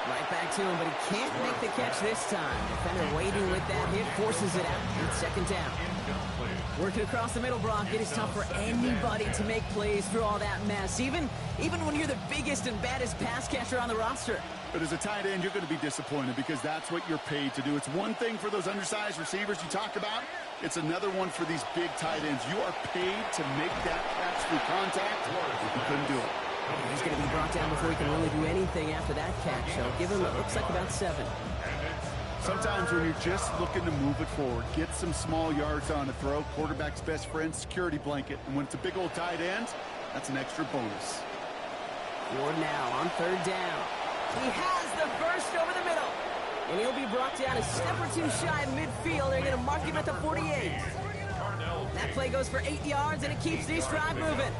Right back to him, but he can't make the catch this time. Defender waiting with that hit, forces it out. It's 2nd down. Working across the middle, Brock. It is tough for anybody to make plays through all that mess, even when you're the biggest and baddest pass catcher on the roster. But as a tight end, you're going to be disappointed because that's what you're paid to do. It's one thing for those undersized receivers you talk about. It's another one for these big tight ends. You are paid to make that catch through contact. You couldn't do it. He's going to be brought down before he can really do anything after that catch. So give him, it looks like about 7. Sometimes when you're just looking to move it forward, get some small yards on a throw, quarterback's best friend, security blanket. And when it's a big old tight end, that's an extra bonus. Ward now on 3rd down. He has the burst over the middle. And he'll be brought down a step or 2 shy of midfield. They're going to mark him at the 48. That play goes for 8 yards, and it keeps this drive moving.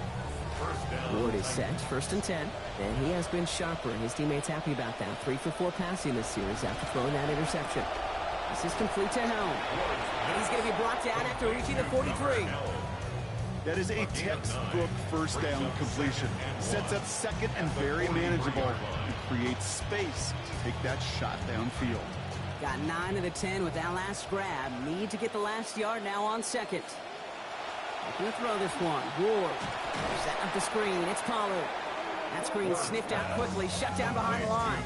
Ward is set, 1st and 10. And he has been sharper. His teammates happy about that. 3 for 4 passing this series after throwing that interception. This is complete to Helm. And he's going to be brought down after reaching the 43. That is a textbook 1st down completion. Sets up 2nd and very manageable. And creates space to take that shot downfield. Got 9 of the 10 with that last grab. Need to get the last yard now on 2nd. Going to throw this one. Ward. Setting up the screen. It's Pollard. That screen sniffed out quickly. Shut down behind the line.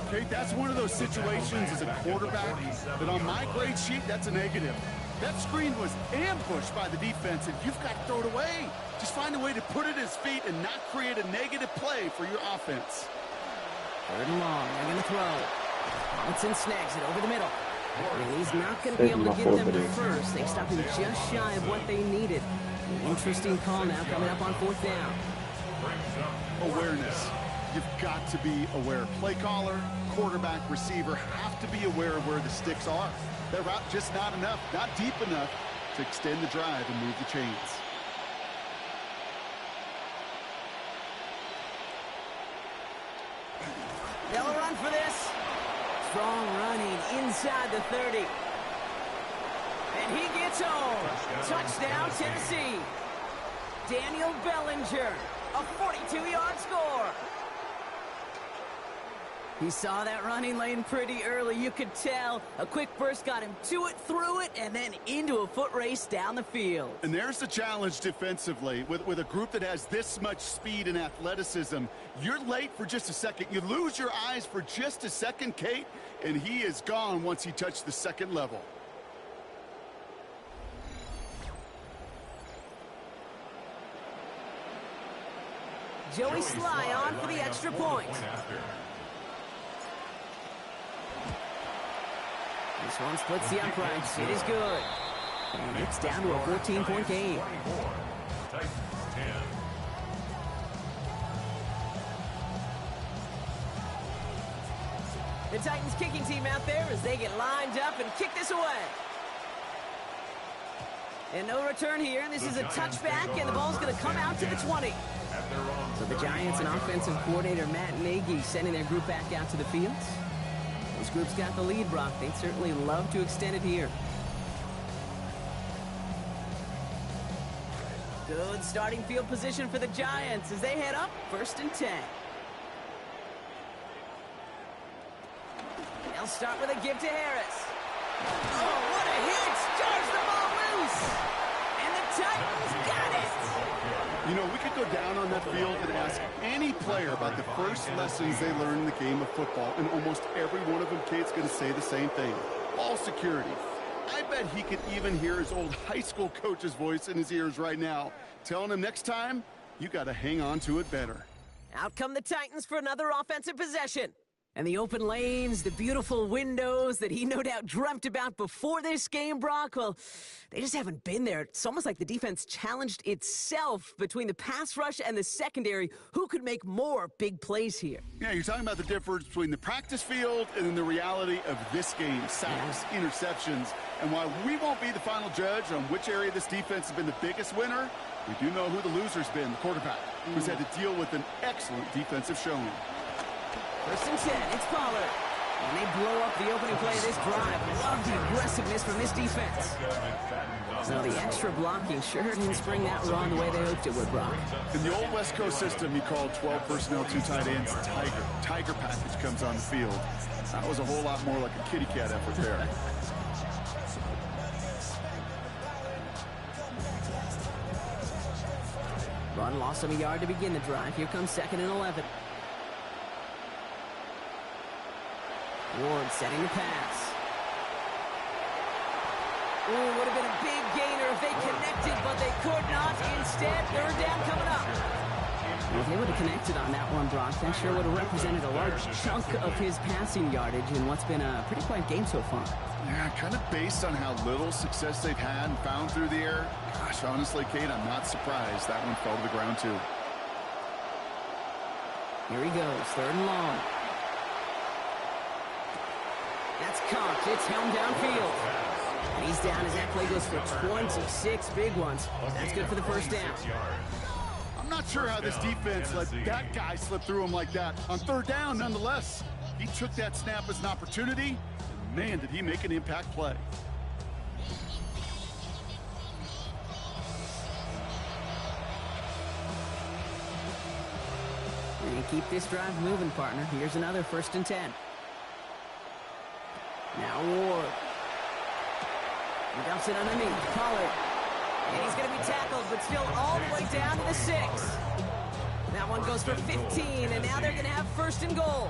Kate, that's one of those situations as a quarterback that on my grade sheet, that's a negative. That screen was ambushed by the defense, and you've got to throw it away. Just find a way to put it at his feet and not create a negative play for your offense. 3rd and long. They're going to throw. Robinson snags it over the middle. And he's not going to be able to get them to first. They stopped him just shy of what they needed. An interesting call now coming up on 4th down. Awareness. You've got to be aware. Play caller, quarterback, receiver have to be aware of where the sticks are. That route just not enough, not deep enough to extend the drive and move the chains. They'll run for this. Strong running inside the 30. And he gets home. Touchdown, Tennessee. Daniel Bellinger, a 42-yard score. He saw that running lane pretty early. You could tell. A quick burst got him to it, through it, and then into a foot race down the field. And there's the challenge defensively. With a group that has this much speed and athleticism, you're late for just a second. You lose your eyes for just a second, Kate, and he is gone once he touched the 2nd level. Joey Sly on for the extra point. This one splits the uprights. It is good. And it's down to a 14-point game. The Titans kicking team out there as they get lined up and kick this away. And no return here. This is a touchback, and the ball's going to come out to the 20. So the Giants and offensive coordinator Matt Nagy sending their group back out to the field. This group's got the lead, Brock. They'd certainly love to extend it here. Good starting field position for the Giants as they head up 1st and 10. They'll start with a give to Harris. Oh, what a hit! Charge the ball loose! And the Titans got it! You know, we could go down on that field and ask any player about the first lessons they learned in the game of football, and almost every one of them, Kate's going to say the same thing. Ball security. I bet he could even hear his old high school coach's voice in his ears right now, telling him next time, you got to hang on to it better. Out come the Titans for another offensive possession. And the open lanes, the beautiful windows that he no doubt dreamt about before this game, Brock, well, they just haven't been there. It's almost like the defense challenged itself between the pass rush and the secondary. Who could make more big plays here? Yeah, you're talking about the difference between the practice field and then the reality of this game. Sacks, interceptions. And while we won't be the final judge on which area this defense has been the biggest winner, we do know who the loser's been, the quarterback, who's had to deal with an excellent defensive showing. First and 10, it's Pollard. And they blow up the opening play of this drive. Love the aggressiveness from this defense. So the extra blocking sure didn't spring that run the way they hoped it would, Brock. In the old West Coast system, you called 12 personnel, 2 tight ends, Tiger. Tiger package comes on the field. That was a whole lot more like a kitty cat effort there. Run lost him a yard to begin the drive. Here comes 2nd and 11. Ward setting the pass. Ooh, would have been a big gainer if they connected, but they could not. Instead, 3rd down coming up. Well, if they would have connected on that one, Brock, that sure would have represented a large chunk of his passing yardage in what's been a pretty quiet game so far. Yeah, kind of based on how little success they've had and found through the air. Gosh, honestly, Kate, I'm not surprised that one fell to the ground, too. Here he goes, 3rd and long. That's caught. It's helmed downfield. And he's down as that play goes for 26 big ones. That's good for the 1st down. I'm not sure how this defense let that guy slip through him like that. On 3rd down, nonetheless, he took that snap as an opportunity. And man, did he make an impact play. And keep this drive moving, partner. Here's another 1st and 10. Now Ward. He dumps it underneath. Pollard. And he's going to be tackled, but still all the way down to the 6. That one goes for 15, and now they're going to have 1st and goal.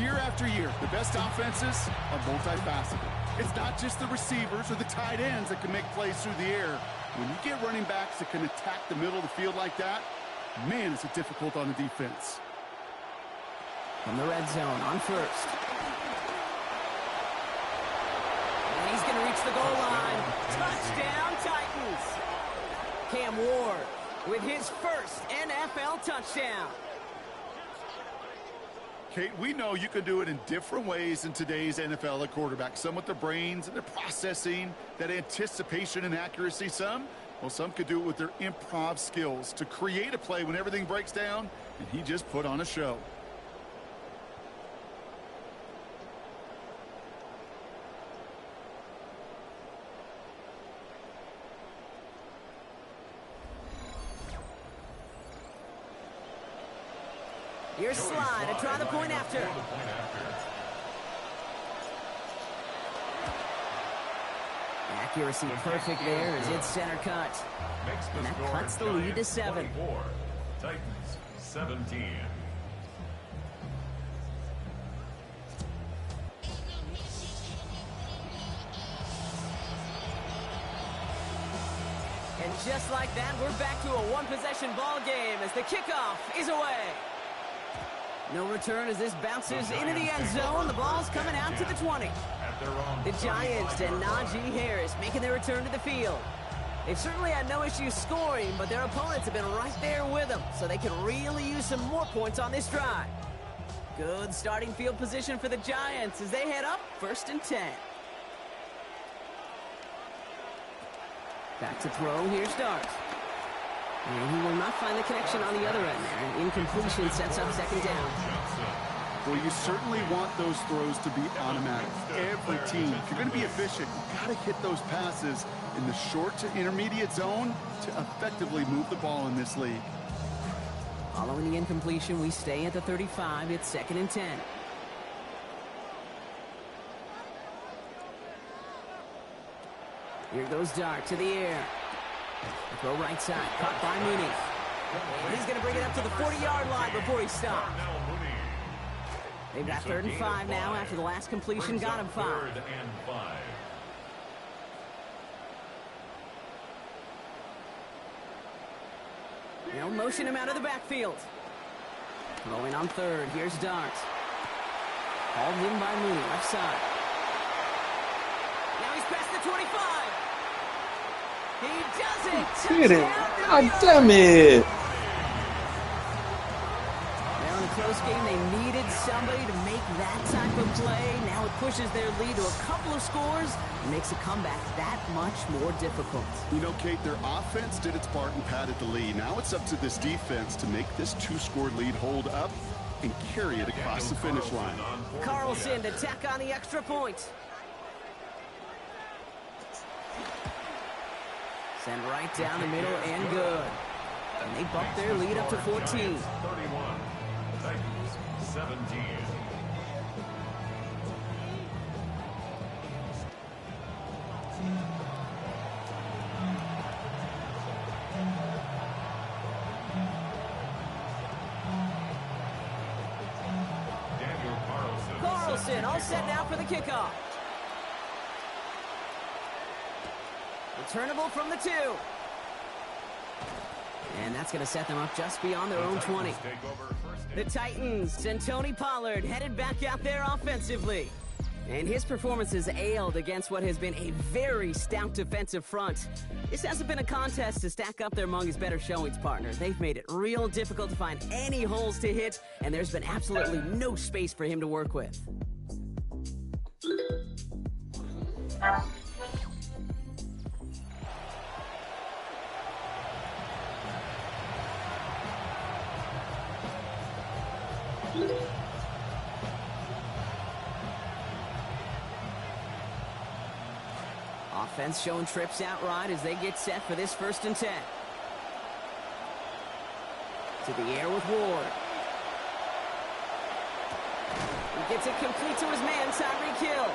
Year after year, the best offenses are multifaceted. It's not just the receivers or the tight ends that can make plays through the air. When you get running backs that can attack the middle of the field like that, man, is it difficult on the defense. From the red zone on 1st. He's going to reach the goal line. Touchdown, Titans. Cam Ward with his 1st NFL touchdown. Kate, we know you can do it in different ways in today's NFL at quarterback. Some with their brains and their processing, that anticipation and accuracy. Some could do it with their improv skills to create a play when everything breaks down, and he just put on a show. Here's Slide to try the point after. Accuracy perfect there as it's center cut. And that cuts the lead to 7. Titans 17. And just like that, we're back to a one-possession ball game as the kickoff is away. No return as this bounces into the end zone. The ball's coming out to the 20. The Giants and Najee Harris making their return to the field. They've certainly had no issues scoring, but their opponents have been right there with them, so they can really use some more points on this drive. Good starting field position for the Giants as they head up 1st and 10. Back to throw, here's Dart. And he will not find the connection on the other end there. An incompletion sets up 2nd down. Well, you certainly want those throws to be automatic. Every team, if you're going to be efficient, you've got to hit those passes in the short to intermediate zone to effectively move the ball in this league. Following the incompletion, we stay at the 35. It's 2nd and 10. Here goes Dart to the air. Throw right side, caught by Mooney. And he's going to bring it up to the 40-yard line before he stops. They've got 3rd and 5 now after the last completion got him 5. They'll motion him out of the backfield. Throwing on 3rd, here's Dart. Hauled in by Mooney, left side. Now he's past the 25. He does it. Get it. Touchdown, God New York. damn it. Now in a close game, they needed somebody to make that type of play. Now it pushes their lead to a couple of scores and makes a comeback that much more difficult. You know, Kate, their offense did its part and padded the lead. Now it's up to this defense to make this 2-score lead hold up and carry it across the finish line. Carlson to tack on the extra point. Send right down the middle and good. And they bump their lead up to 14. 31, Titans 17. Carlson all set now for the kickoff. Returnable from the 2. And that's going to set them up just beyond their own 20. The Titans and Tony Pollard headed back out there offensively. And his performance has ailed against what has been a very stout defensive front. This hasn't been a contest to stack up there among his better showings, partner. They've made it real difficult to find any holes to hit, and there's been absolutely no space for him to work with. Offense showing trips outright as they get set for this 1st and 10. To the air with Ward. He gets it complete to his man, Tyreek Hill.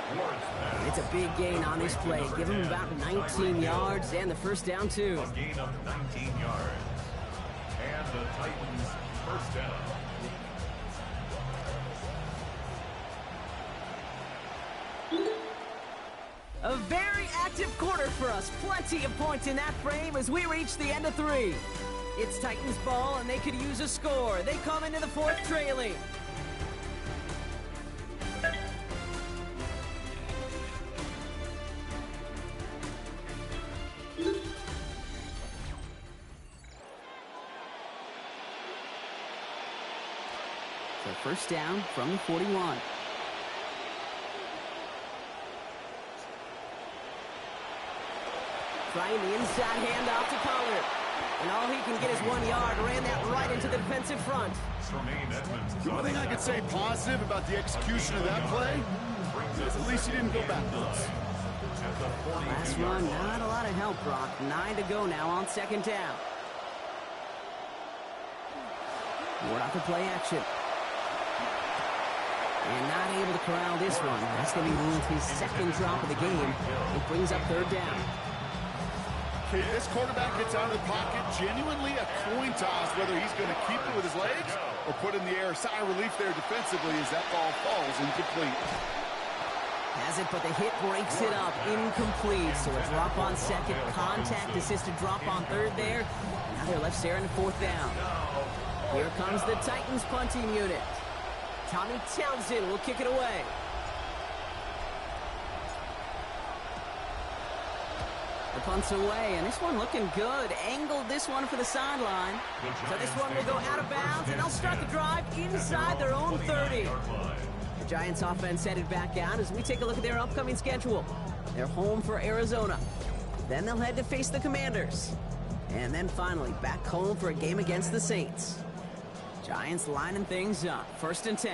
And it's a big gain on this play. Give him about 19 yards and the 1st down, too. A gain of 19 yards. And the Titans' 1st down. A very active quarter for us. Plenty of points in that frame as we reach the end of 3. It's Titans ball, and they could use a score. They come into the 4th trailing. So 1st down from the 41. Trying the inside handoff to Pollard. And all he can get is 1 yard. Ran that right into the defensive front. The only thing I could say positive about the execution of that play is at least he didn't go backwards. Last run, not a lot of help, Brock. 9 to go now on 2nd down. Ward out to play action. And not able to corral this one. That's going to be his 2nd drop of the game. It brings up 3rd down. Okay, this quarterback gets out of the pocket, genuinely a coin toss whether he's going to keep it with his legs or put in the air. Sigh of relief there defensively as that ball falls incomplete. Has it, but the hit breaks it up. Incomplete. So a drop on 2nd, contact assisted drop on 3rd there. Now they're left staring at 4th down. Here comes the Titans punting unit. Tommy Townsend will kick it away. The punt's away, and this one looking good. Angled this one for the sideline. So this one will go out of bounds, and they'll start the drive inside their own 30. The Giants offense headed back out as we take a look at their upcoming schedule. They're home for Arizona. Then they'll head to face the Commanders. And then finally back home for a game against the Saints. Giants lining things up. 1st and 10.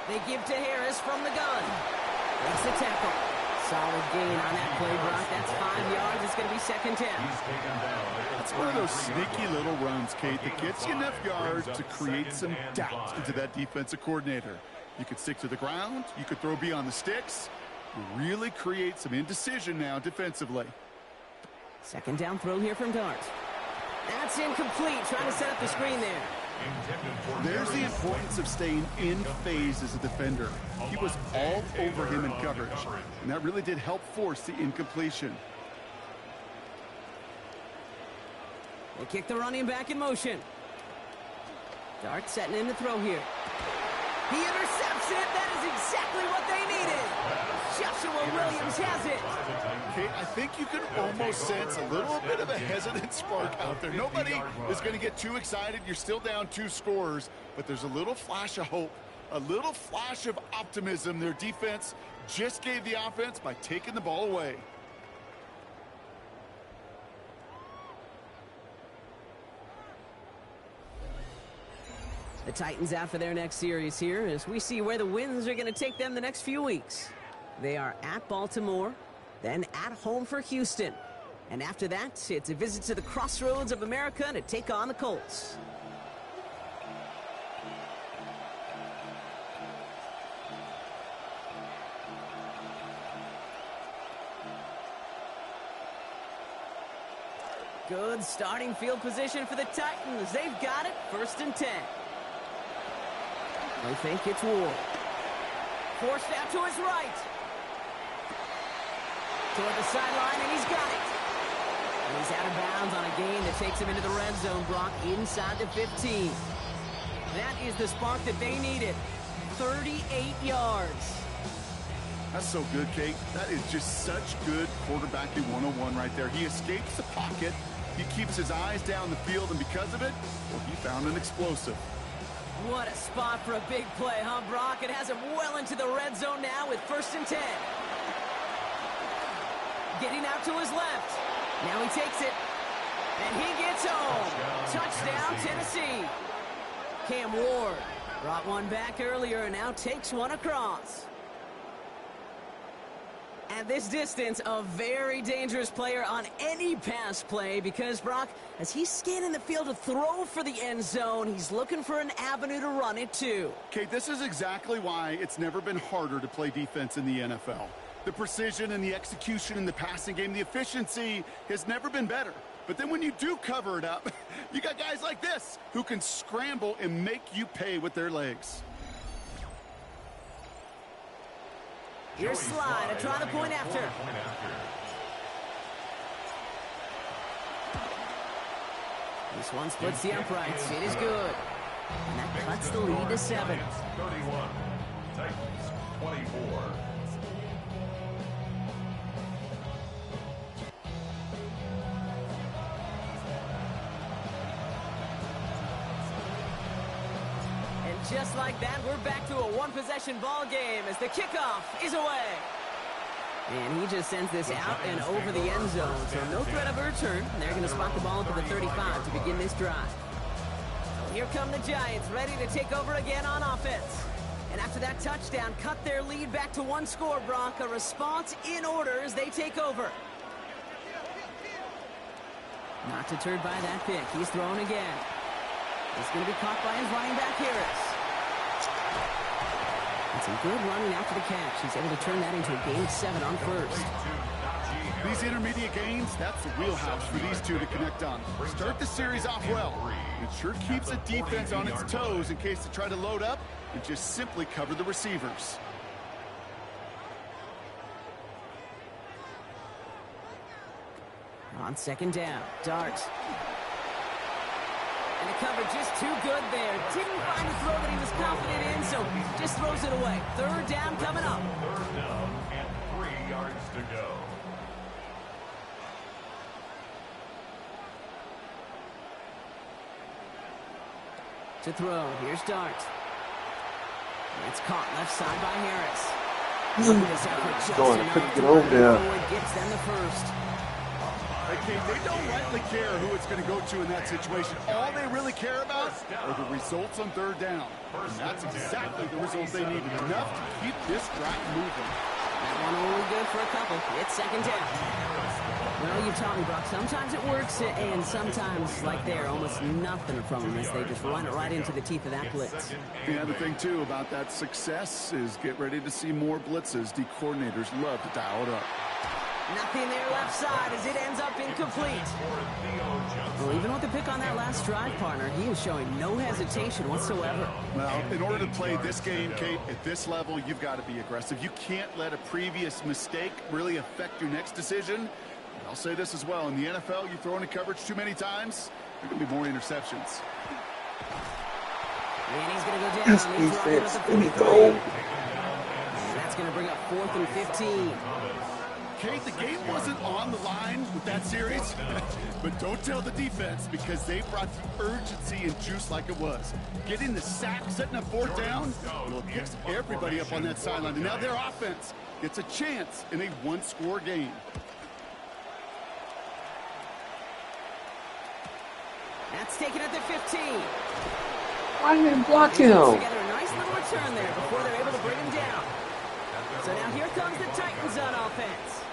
They give to Harris from the gun. Makes the tackle. Solid gain on that play, Brock. That's 5 yards. It's going to be 2nd down. That's one of those sneaky little runs, Kate, that gets you enough yards to create some doubt into that defensive coordinator. You could stick to the ground. You could throw beyond the sticks. You really create some indecision now defensively. 2nd down throw here from Dart. That's incomplete. Trying to set up the screen there. There's the importance of staying in phase as a defender. He was all over him in coverage, and that really did help force the incompletion. They kick the running back in motion. Dart setting in the throw here. He intercepts it. That is exactly what they needed. Joshua Williams has it. Kate, I think you can almost sense a little bit of a hesitant spark out there. Nobody is going to get too excited. You're still down 2 scores, but there's a little flash of hope, a little flash of optimism. Their defense just gave the offense by taking the ball away. The Titans out for their next series here as we see where the Winds are going to take them the next few weeks. They are at Baltimore, then at home for Houston. And after that, it's a visit to the crossroads of America to take on the Colts. Good starting field position for the Titans. They've got it, 1st and 10. They think it's Ward. Forced out to his right. Toward the sideline, and he's got it. And he's out of bounds on a gain that takes him into the red zone, Brock, inside the 15. That is the spark that they needed. 38 yards. That's so good, Kate. That is just such good quarterbacking 101 right there. He escapes the pocket. He keeps his eyes down the field, and because of it, well, he found an explosive. What a spot for a big play, huh, Brock? It has him well into the red zone now with 1st and 10. Getting out to his left. Now he takes it. And he gets home. Touchdown, Tennessee. Cam Ward brought one back earlier and now takes one across. At this distance, a very dangerous player on any pass play because, Brock, as he's scanning the field to throw for the end zone, he's looking for an avenue to run it to. Kate, this is exactly why it's never been harder to play defense in the NFL. The precision and the execution in the passing game, the efficiency has never been better. But then when you do cover it up, you got guys like this who can scramble and make you pay with their legs. Here's Slide to try the point after. This one splits the uprights. It is good. And that cuts the lead to 7. 31. Titans 24. Just like that, we're back to a one-possession ball game as the kickoff is away. And he just sends this out and over the end zone, so no threat of a return. They're going to spot the ball up at the 35 to begin this drive. Here come the Giants, ready to take over again on offense. And after that touchdown, cut their lead back to 1 score, Brock. A response in order as they take over. Not deterred by that pick. He's thrown again. He's going to be caught by his running back, Harris. And some good running after the catch. He's able to turn that into a gain of 7 on 1st. These intermediate gains, that's the wheelhouse for these two to connect on. Start the series off well. It sure keeps the defense on its toes in case they try to load up and just simply cover the receivers. On 2nd down, Dart. And the coverage just too good there. Didn't find the throw that he was confident in, so just throws it away. 3rd down coming up. 3rd down and 3 yards to go. To throw, here's Dart. It's caught left side by Harris. Couldn't get over there. Gets them the first. Okay, they don't rightly care who it's going to go to in that situation. All they really care about are the results on 3rd down. And that's exactly the result they needed. Enough to keep this drive moving. That one only good for a couple. It's 2nd down. Well, you taught me, Brock. Sometimes it works, and sometimes, like there, almost nothing from them as they just run it right into the teeth of that blitz. The other thing, too, about that success is get ready to see more blitzes. The coordinators love to dial it up. Nothing there left side as it ends up incomplete. Well, even with the pick on that last drive, partner, he is showing no hesitation whatsoever. Well, in order to play this game, Kate, at this level, you've got to be aggressive. You can't let a previous mistake really affect your next decision. I'll say this as well. In the NFL, you throw into coverage too many times, there are going to be more interceptions. And he's going to go down. This He's rocking defense, at the here we 43. go. And that's going to bring up 4th and 15. Kate, the game wasn't on the line with that series, but don't tell the defense because they brought the urgency and juice like it was. Getting the sack, setting up 4th down, well, it picks everybody up on that sideline. And now their offense gets a chance in a one-score game. That's taken at the 15. Why didn't they block They put him? together a nice little return there before they're able to bring him down. So now here comes the Titans on offense.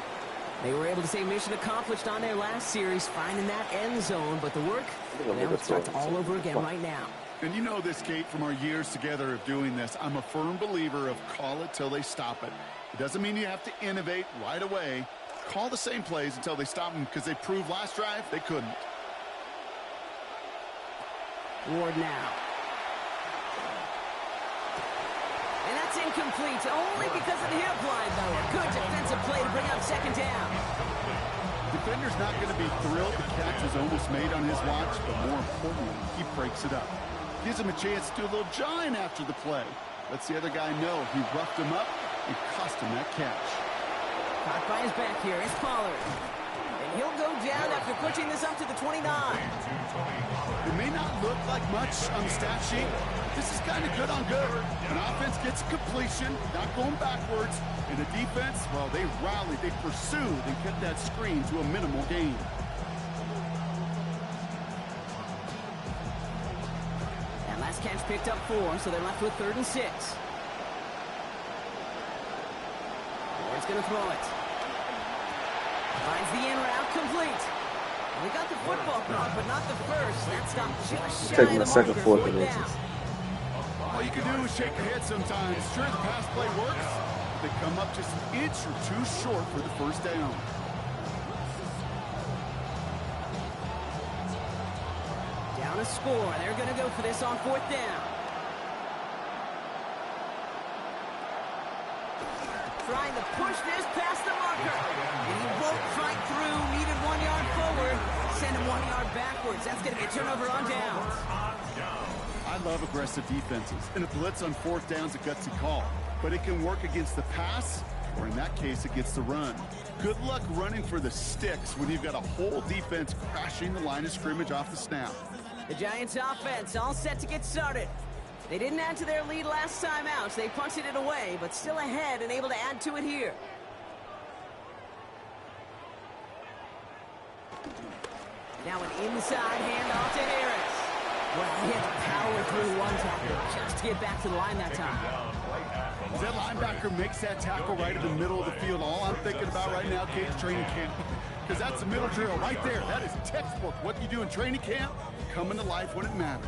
They were able to say mission accomplished on their last series, finding that end zone, but the work, now it starts all over again right now. And you know this, Kate, from our years together of doing this. I'm a firm believer of call it till they stop it. It doesn't mean you have to innovate right away. Call the same plays until they stop them because they proved last drive they couldn't. Ward now. And that's incomplete, only because of the hip line, though. A good defensive play to bring up 2nd down. Defender's not going to be thrilled the catch was almost made on his watch, but more importantly, he breaks it up. Gives him a chance to do a little jawing after the play. Lets the other guy know he roughed him up and cost him that catch. Caught by his back here, it's Pollard. And he'll go down after pushing this up to the 29. It may not look like much on the stat sheet. This is kind of good on good. An offense gets completion, not going backwards. And the defense, well, they rallied, they pursued, and kept that screen to a minimal gain. And last catch picked up 4, so they're left with 3rd and 6. Ward's going to throw it. Finds the in route complete. Well, they got the football caught, but not the first. That stopped just shy Taking of the the second, marker. 4th and 4th inches. down. All you can do is shake your head sometimes. Sure, the pass play works, but they come up just an inch or 2 short for the 1st down. Down a score. They're going to go for this on 4th down. Trying to push this past the marker. And he won't fight through. Needed 1 yard forward. Send him 1 yard backwards. That's going to be a turnover on downs. I love aggressive defenses, and a blitz on 4th down is a gutsy call. But it can work against the pass, or in that case, against the run. Good luck running for the sticks when you've got a whole defense crashing the line of scrimmage off the snap. The Giants offense all set to get started. They didn't add to their lead last time out. They punted it away, but still ahead and able to add to it here. Now an inside handoff to Harris. Well, he had to power through one tackle just to get back to the line that time. As that linebacker makes that tackle right in the middle of the field, all I'm thinking about right now, Kate, is training camp. Because that's the middle drill right there. That is textbook. What you do in training camp, coming to life when it matters.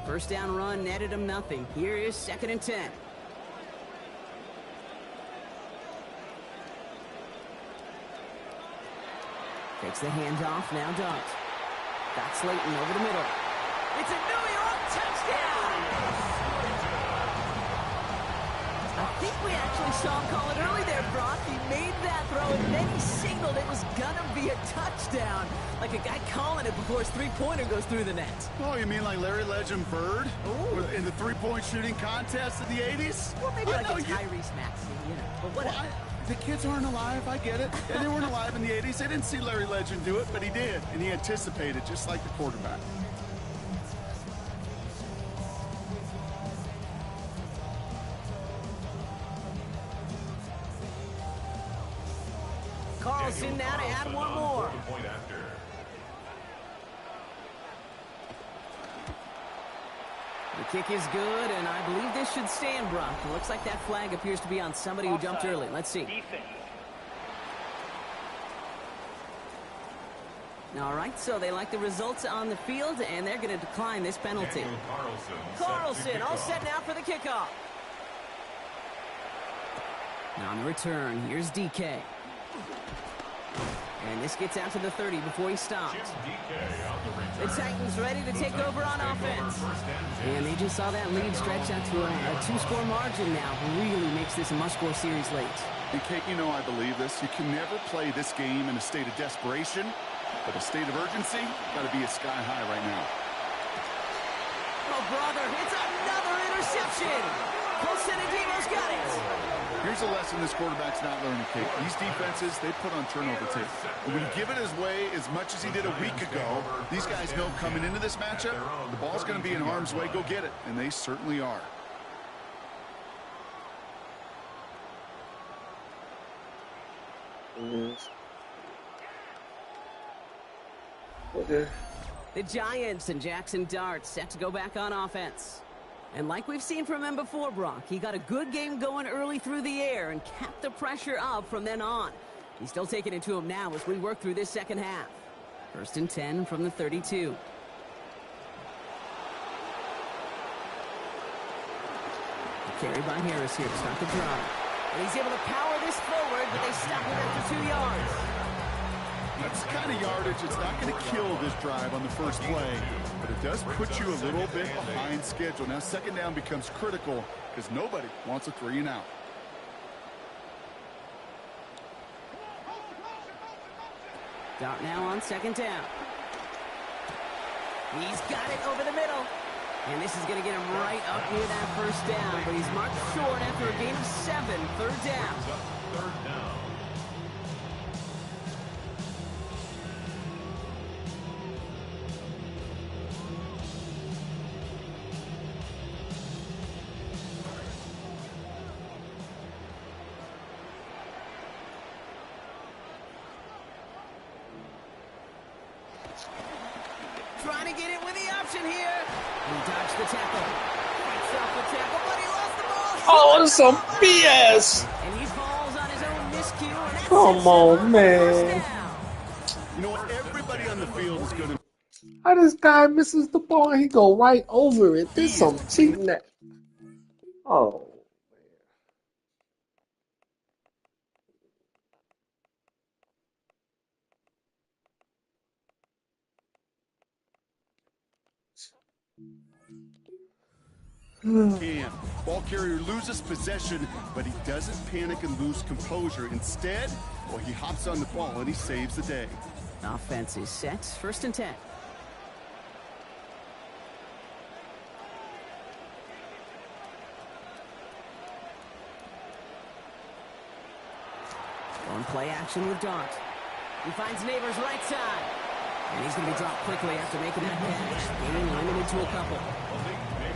First down run netted him nothing. Here is 2nd and 10. Takes the handoff, now Dart. Got Slayton over the middle. It's a New York touchdown! I think we actually saw him call it early there, Brock. He made that throw, and then he signaled it was gonna be a touchdown. Like a guy calling it before his three-pointer goes through the net. Oh, you mean like Larry Legend Bird? Ooh. In the three-point shooting contest in the 80s? Well, maybe like a you- Tyrese Maxey, you know. But what? Well, the kids aren't alive, I get it. And they weren't alive in the 80s. They didn't see Larry Legend do it, but he did. And he anticipated, just like the quarterback. Carlson now to add one more. The kick is good, and I believe this should stand, Brock. It looks like that flag appears to be on somebody who jumped early. Let's see. All right, so they like the results on the field, and they're going to decline this penalty. Carlson all set now for the kickoff. Now on the return, here's DK. And this gets out to the 30 before he stops. The Titans ready to take over on offense. And they just saw that lead stretch out to a two-score margin now. Really makes this a must-score series late. And Kate, you know I believe this. You can never play this game in a state of desperation, but a state of urgency got to be a sky high right now. Oh, brother, it's another interception. Devo's got it. Here's a lesson this quarterback's not learning, Kate. These defenses, they put on turnover tape. And when you give it his way as much as he did a week ago, these guys know coming into this matchup, the ball's going to be in harm's way. Go get it. And they certainly are. Okay. The Giants and Jackson Dart set to go back on offense. And like we've seen from him before, Brock, he got a good game going early through the air and kept the pressure up from then on. He's still taking it to him now as we work through this second half. 1st and 10 from the 32. Carry by Harris here to start the drive. And he's able to power this forward, but they stop him after 2 yards. That's the kind of yardage it's not going to kill this drive on the first play, but it does put you a little bit behind schedule. Now second down becomes critical because nobody wants a 3 and out. Dart now on 2nd down. He's got it over the middle. And this is going to get him right up near that 1st down, but he's marked short after a gain of 7, 3rd down. 3rd down. Trying to get it with the option here. He dodged the tackle. Fights off the tackle, but he lost the ball. Oh, it's some BS. And he falls on his own miscue. And that's Come on, man. You know what? Everybody on the field is going to... How this guy misses the ball and he go right over it? This some cheating. Oh. Ball carrier loses possession, but he doesn't panic and lose composure. Instead, well, he hops on the ball and he saves the day. Offense is set. 1st and 10. On play action with Dart. He finds Neighbors right side. And he's going to be dropped quickly after making that catch. Game limited to a couple.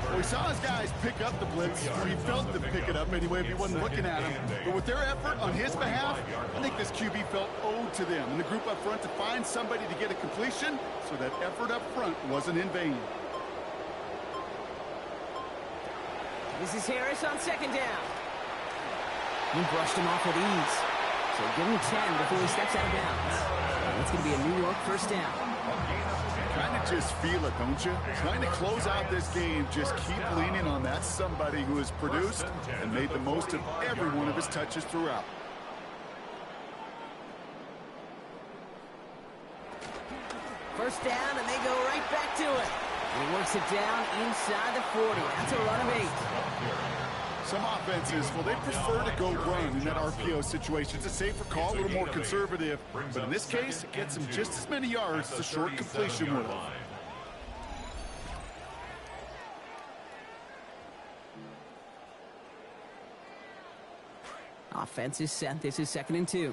Well, we saw his guys pick up the blitz, or he felt to pick it up anyway if he wasn't looking at him. But with their effort on his behalf, I think this QB felt owed to them and the group up front to find somebody to get a completion, so that effort up front wasn't in vain. This is Harris on 2nd down. He brushed him off with ease. So give him 10 before he steps out of bounds. It's going to be a New York 1st down. Kind of just feel it, don't you? Trying to close out this game, just keep leaning on that somebody who has produced and made the most of every one of his touches throughout. First down, and they go right back to it. And he works it down inside the 40. That's a run of 8. Some offenses, well, they prefer to go run in that RPO situation. It's a safer call, a little more conservative. But in this case, it gets them just as many yards as a short completion would have. Offense is set. This is 2nd and 2.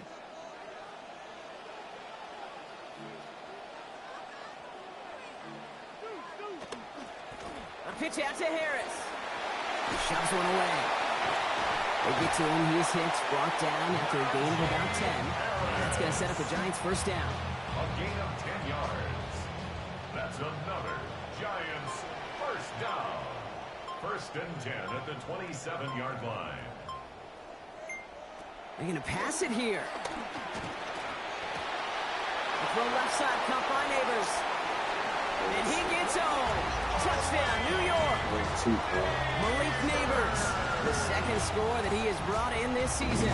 A pitch out to Harris. He shoves one away. They get to him. He's hit, brought down after a gain of about 10. That's going to set up the Giants' 1st down. A gain of 10 yards. That's another Giants 1st down. 1st and 10 at the 27-yard line. They're going to pass it here. The throw left side, caught by Neighbors. And he gets home. Touchdown, New York. Malik Neighbors, the 2nd score that he has brought in this season.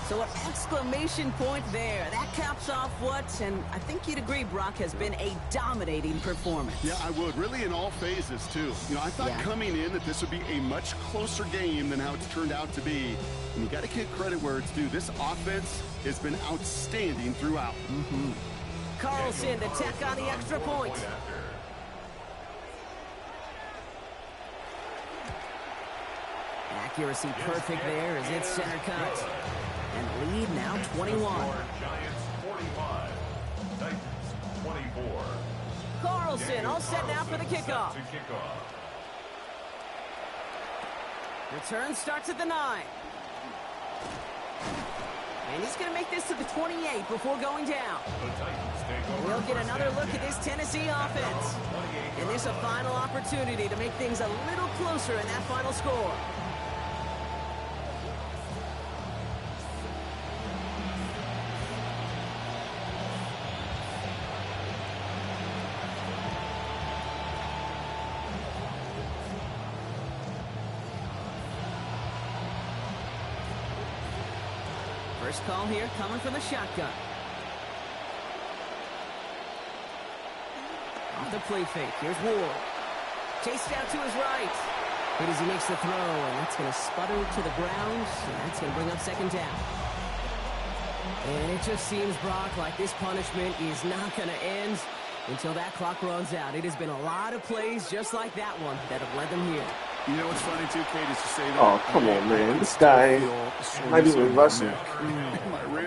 So an exclamation point there. That caps off what, and I think you'd agree, Brock, has been a dominating performance. Yeah, I would. Really in all phases, too. You know, I thought coming in that this would be a much closer game than how it's turned out to be. And you got to give credit where it's due. This offense has been outstanding throughout. Carlson to tack on the extra point. Accuracy perfect there as it's center cut. And lead now 21. Giants 45. Titans 24. Carlson all set now for the kickoff. To kick off. Return starts at the 9. And he's going to make this to the 28 before going down. The Titans take over. We'll get another look at this Tennessee offense. And this a final opportunity to make things a little closer in that final score. First call here coming from the shotgun. Off the play fake. Here's Ward. Chased out to his right. But as he makes the throw, and that's going to sputter to the ground, and that's going to bring up second down. And it just seems, Brock, like this punishment is not going to end until that clock runs out. It has been a lot of plays just like that one that have led them here. You know what's funny too, Kate, is to say that. Oh, come on, man. This guy might even rushing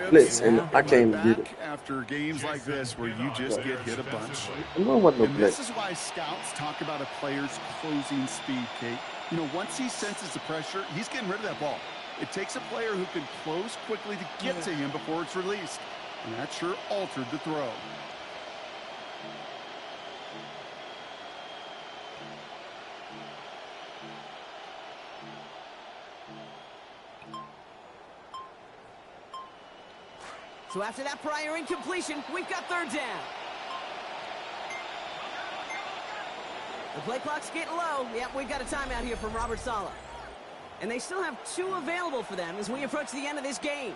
blitz, and I can't get it. After games like this where you just get hit a bunch. No one no And blitz. this is why scouts talk about a player's closing speed, Kate. You know, once he senses the pressure, he's getting rid of that ball. It takes a player who can close quickly to get to him before it's released. And that sure altered the throw. So after that prior incompletion, we've got third down. The play clock's getting low. Yep, we've got a timeout here from Robert Saleh. And they still have 2 available for them as we approach the end of this game.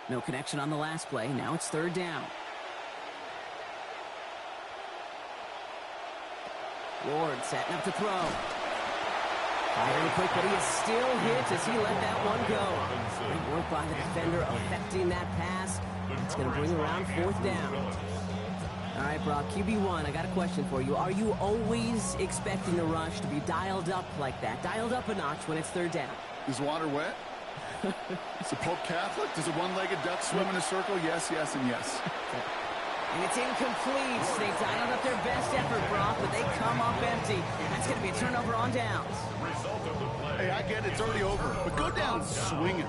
No connection on the last play. Now it's third down. Ward setting up to throw. Firing quick, but he is still hit as he let that one go. Great work by the defender affecting that pass. It's going to bring around fourth down. All right, Brock, QB1, I got a question for you. Are you always expecting the rush to be dialed up like that, dialed up a notch when it's third down? Is water wet? Is the Pope Catholic? Does a one-legged duck swim in a circle? Yes, yes, and yes. And it's incomplete. They dialed up their best effort, Brock, but they come up empty. That's going to be a turnover on downs. Hey, I get it. It's already over. But go down swinging.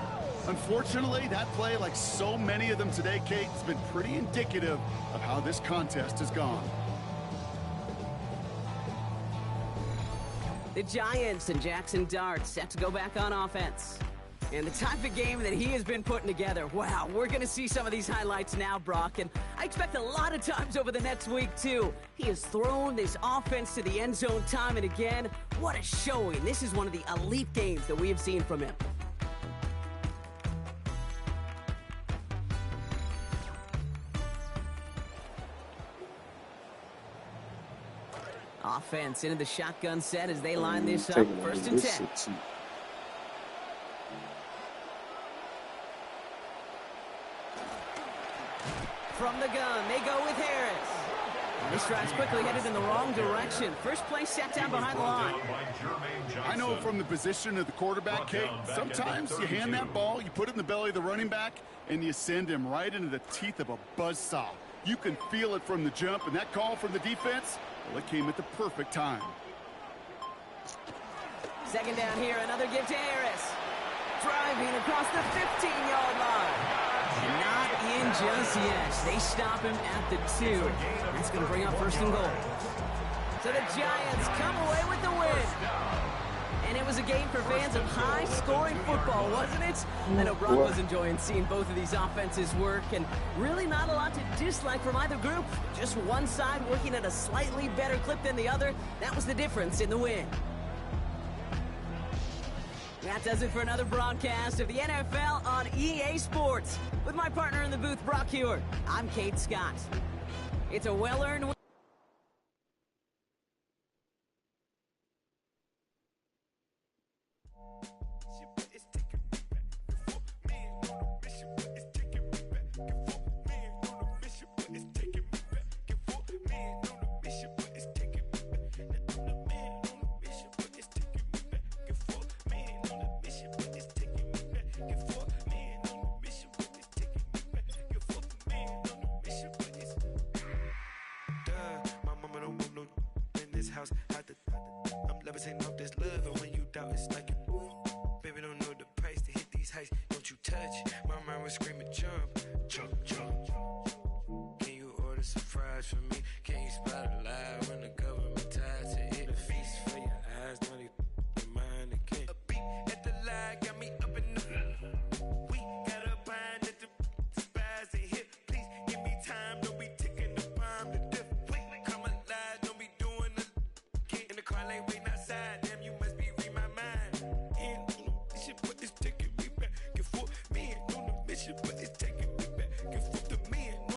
Unfortunately, that play, like so many of them today, Kate, has been pretty indicative of how this contest has gone. The Giants and Jackson Dart set to go back on offense. And the type of game that he has been putting together, wow, we're going to see some of these highlights now, Brock, and I expect a lot of times over the next week, too. He has thrown this offense to the end zone time and again. What a showing. This is one of the elite games that we have seen from him. Offense into the shotgun set as they line this up. First and 10. From the gun, they go with Harris. And this drive's quickly headed in the wrong direction. First play set down behind the line. I know from the position of the quarterback, Kate, sometimes you hand that ball, you put it in the belly of the running back, and you send him right into the teeth of a buzzsaw. You can feel it from the jump, and that call from the defense, well, it came at the perfect time. Second down here, another give to Harris. Driving across the 15-yard line. And not in just yet. They stop him at the 2. That's going to bring up first and goal. So the Giants come away with the win. And it was a game for fans of high-scoring football, wasn't it? I know Brock was enjoying seeing both of these offenses work, and really not a lot to dislike from either group. Just one side working at a slightly better clip than the other. That was the difference in the win. That does it for another broadcast of the NFL on EA Sports. With my partner in the booth, Brock Hewitt, I'm Kate Scott. It's a well-earned win. 100% off this love, and when you doubt, it's like you. Baby, don't know the price to hit these heights. Don't you touch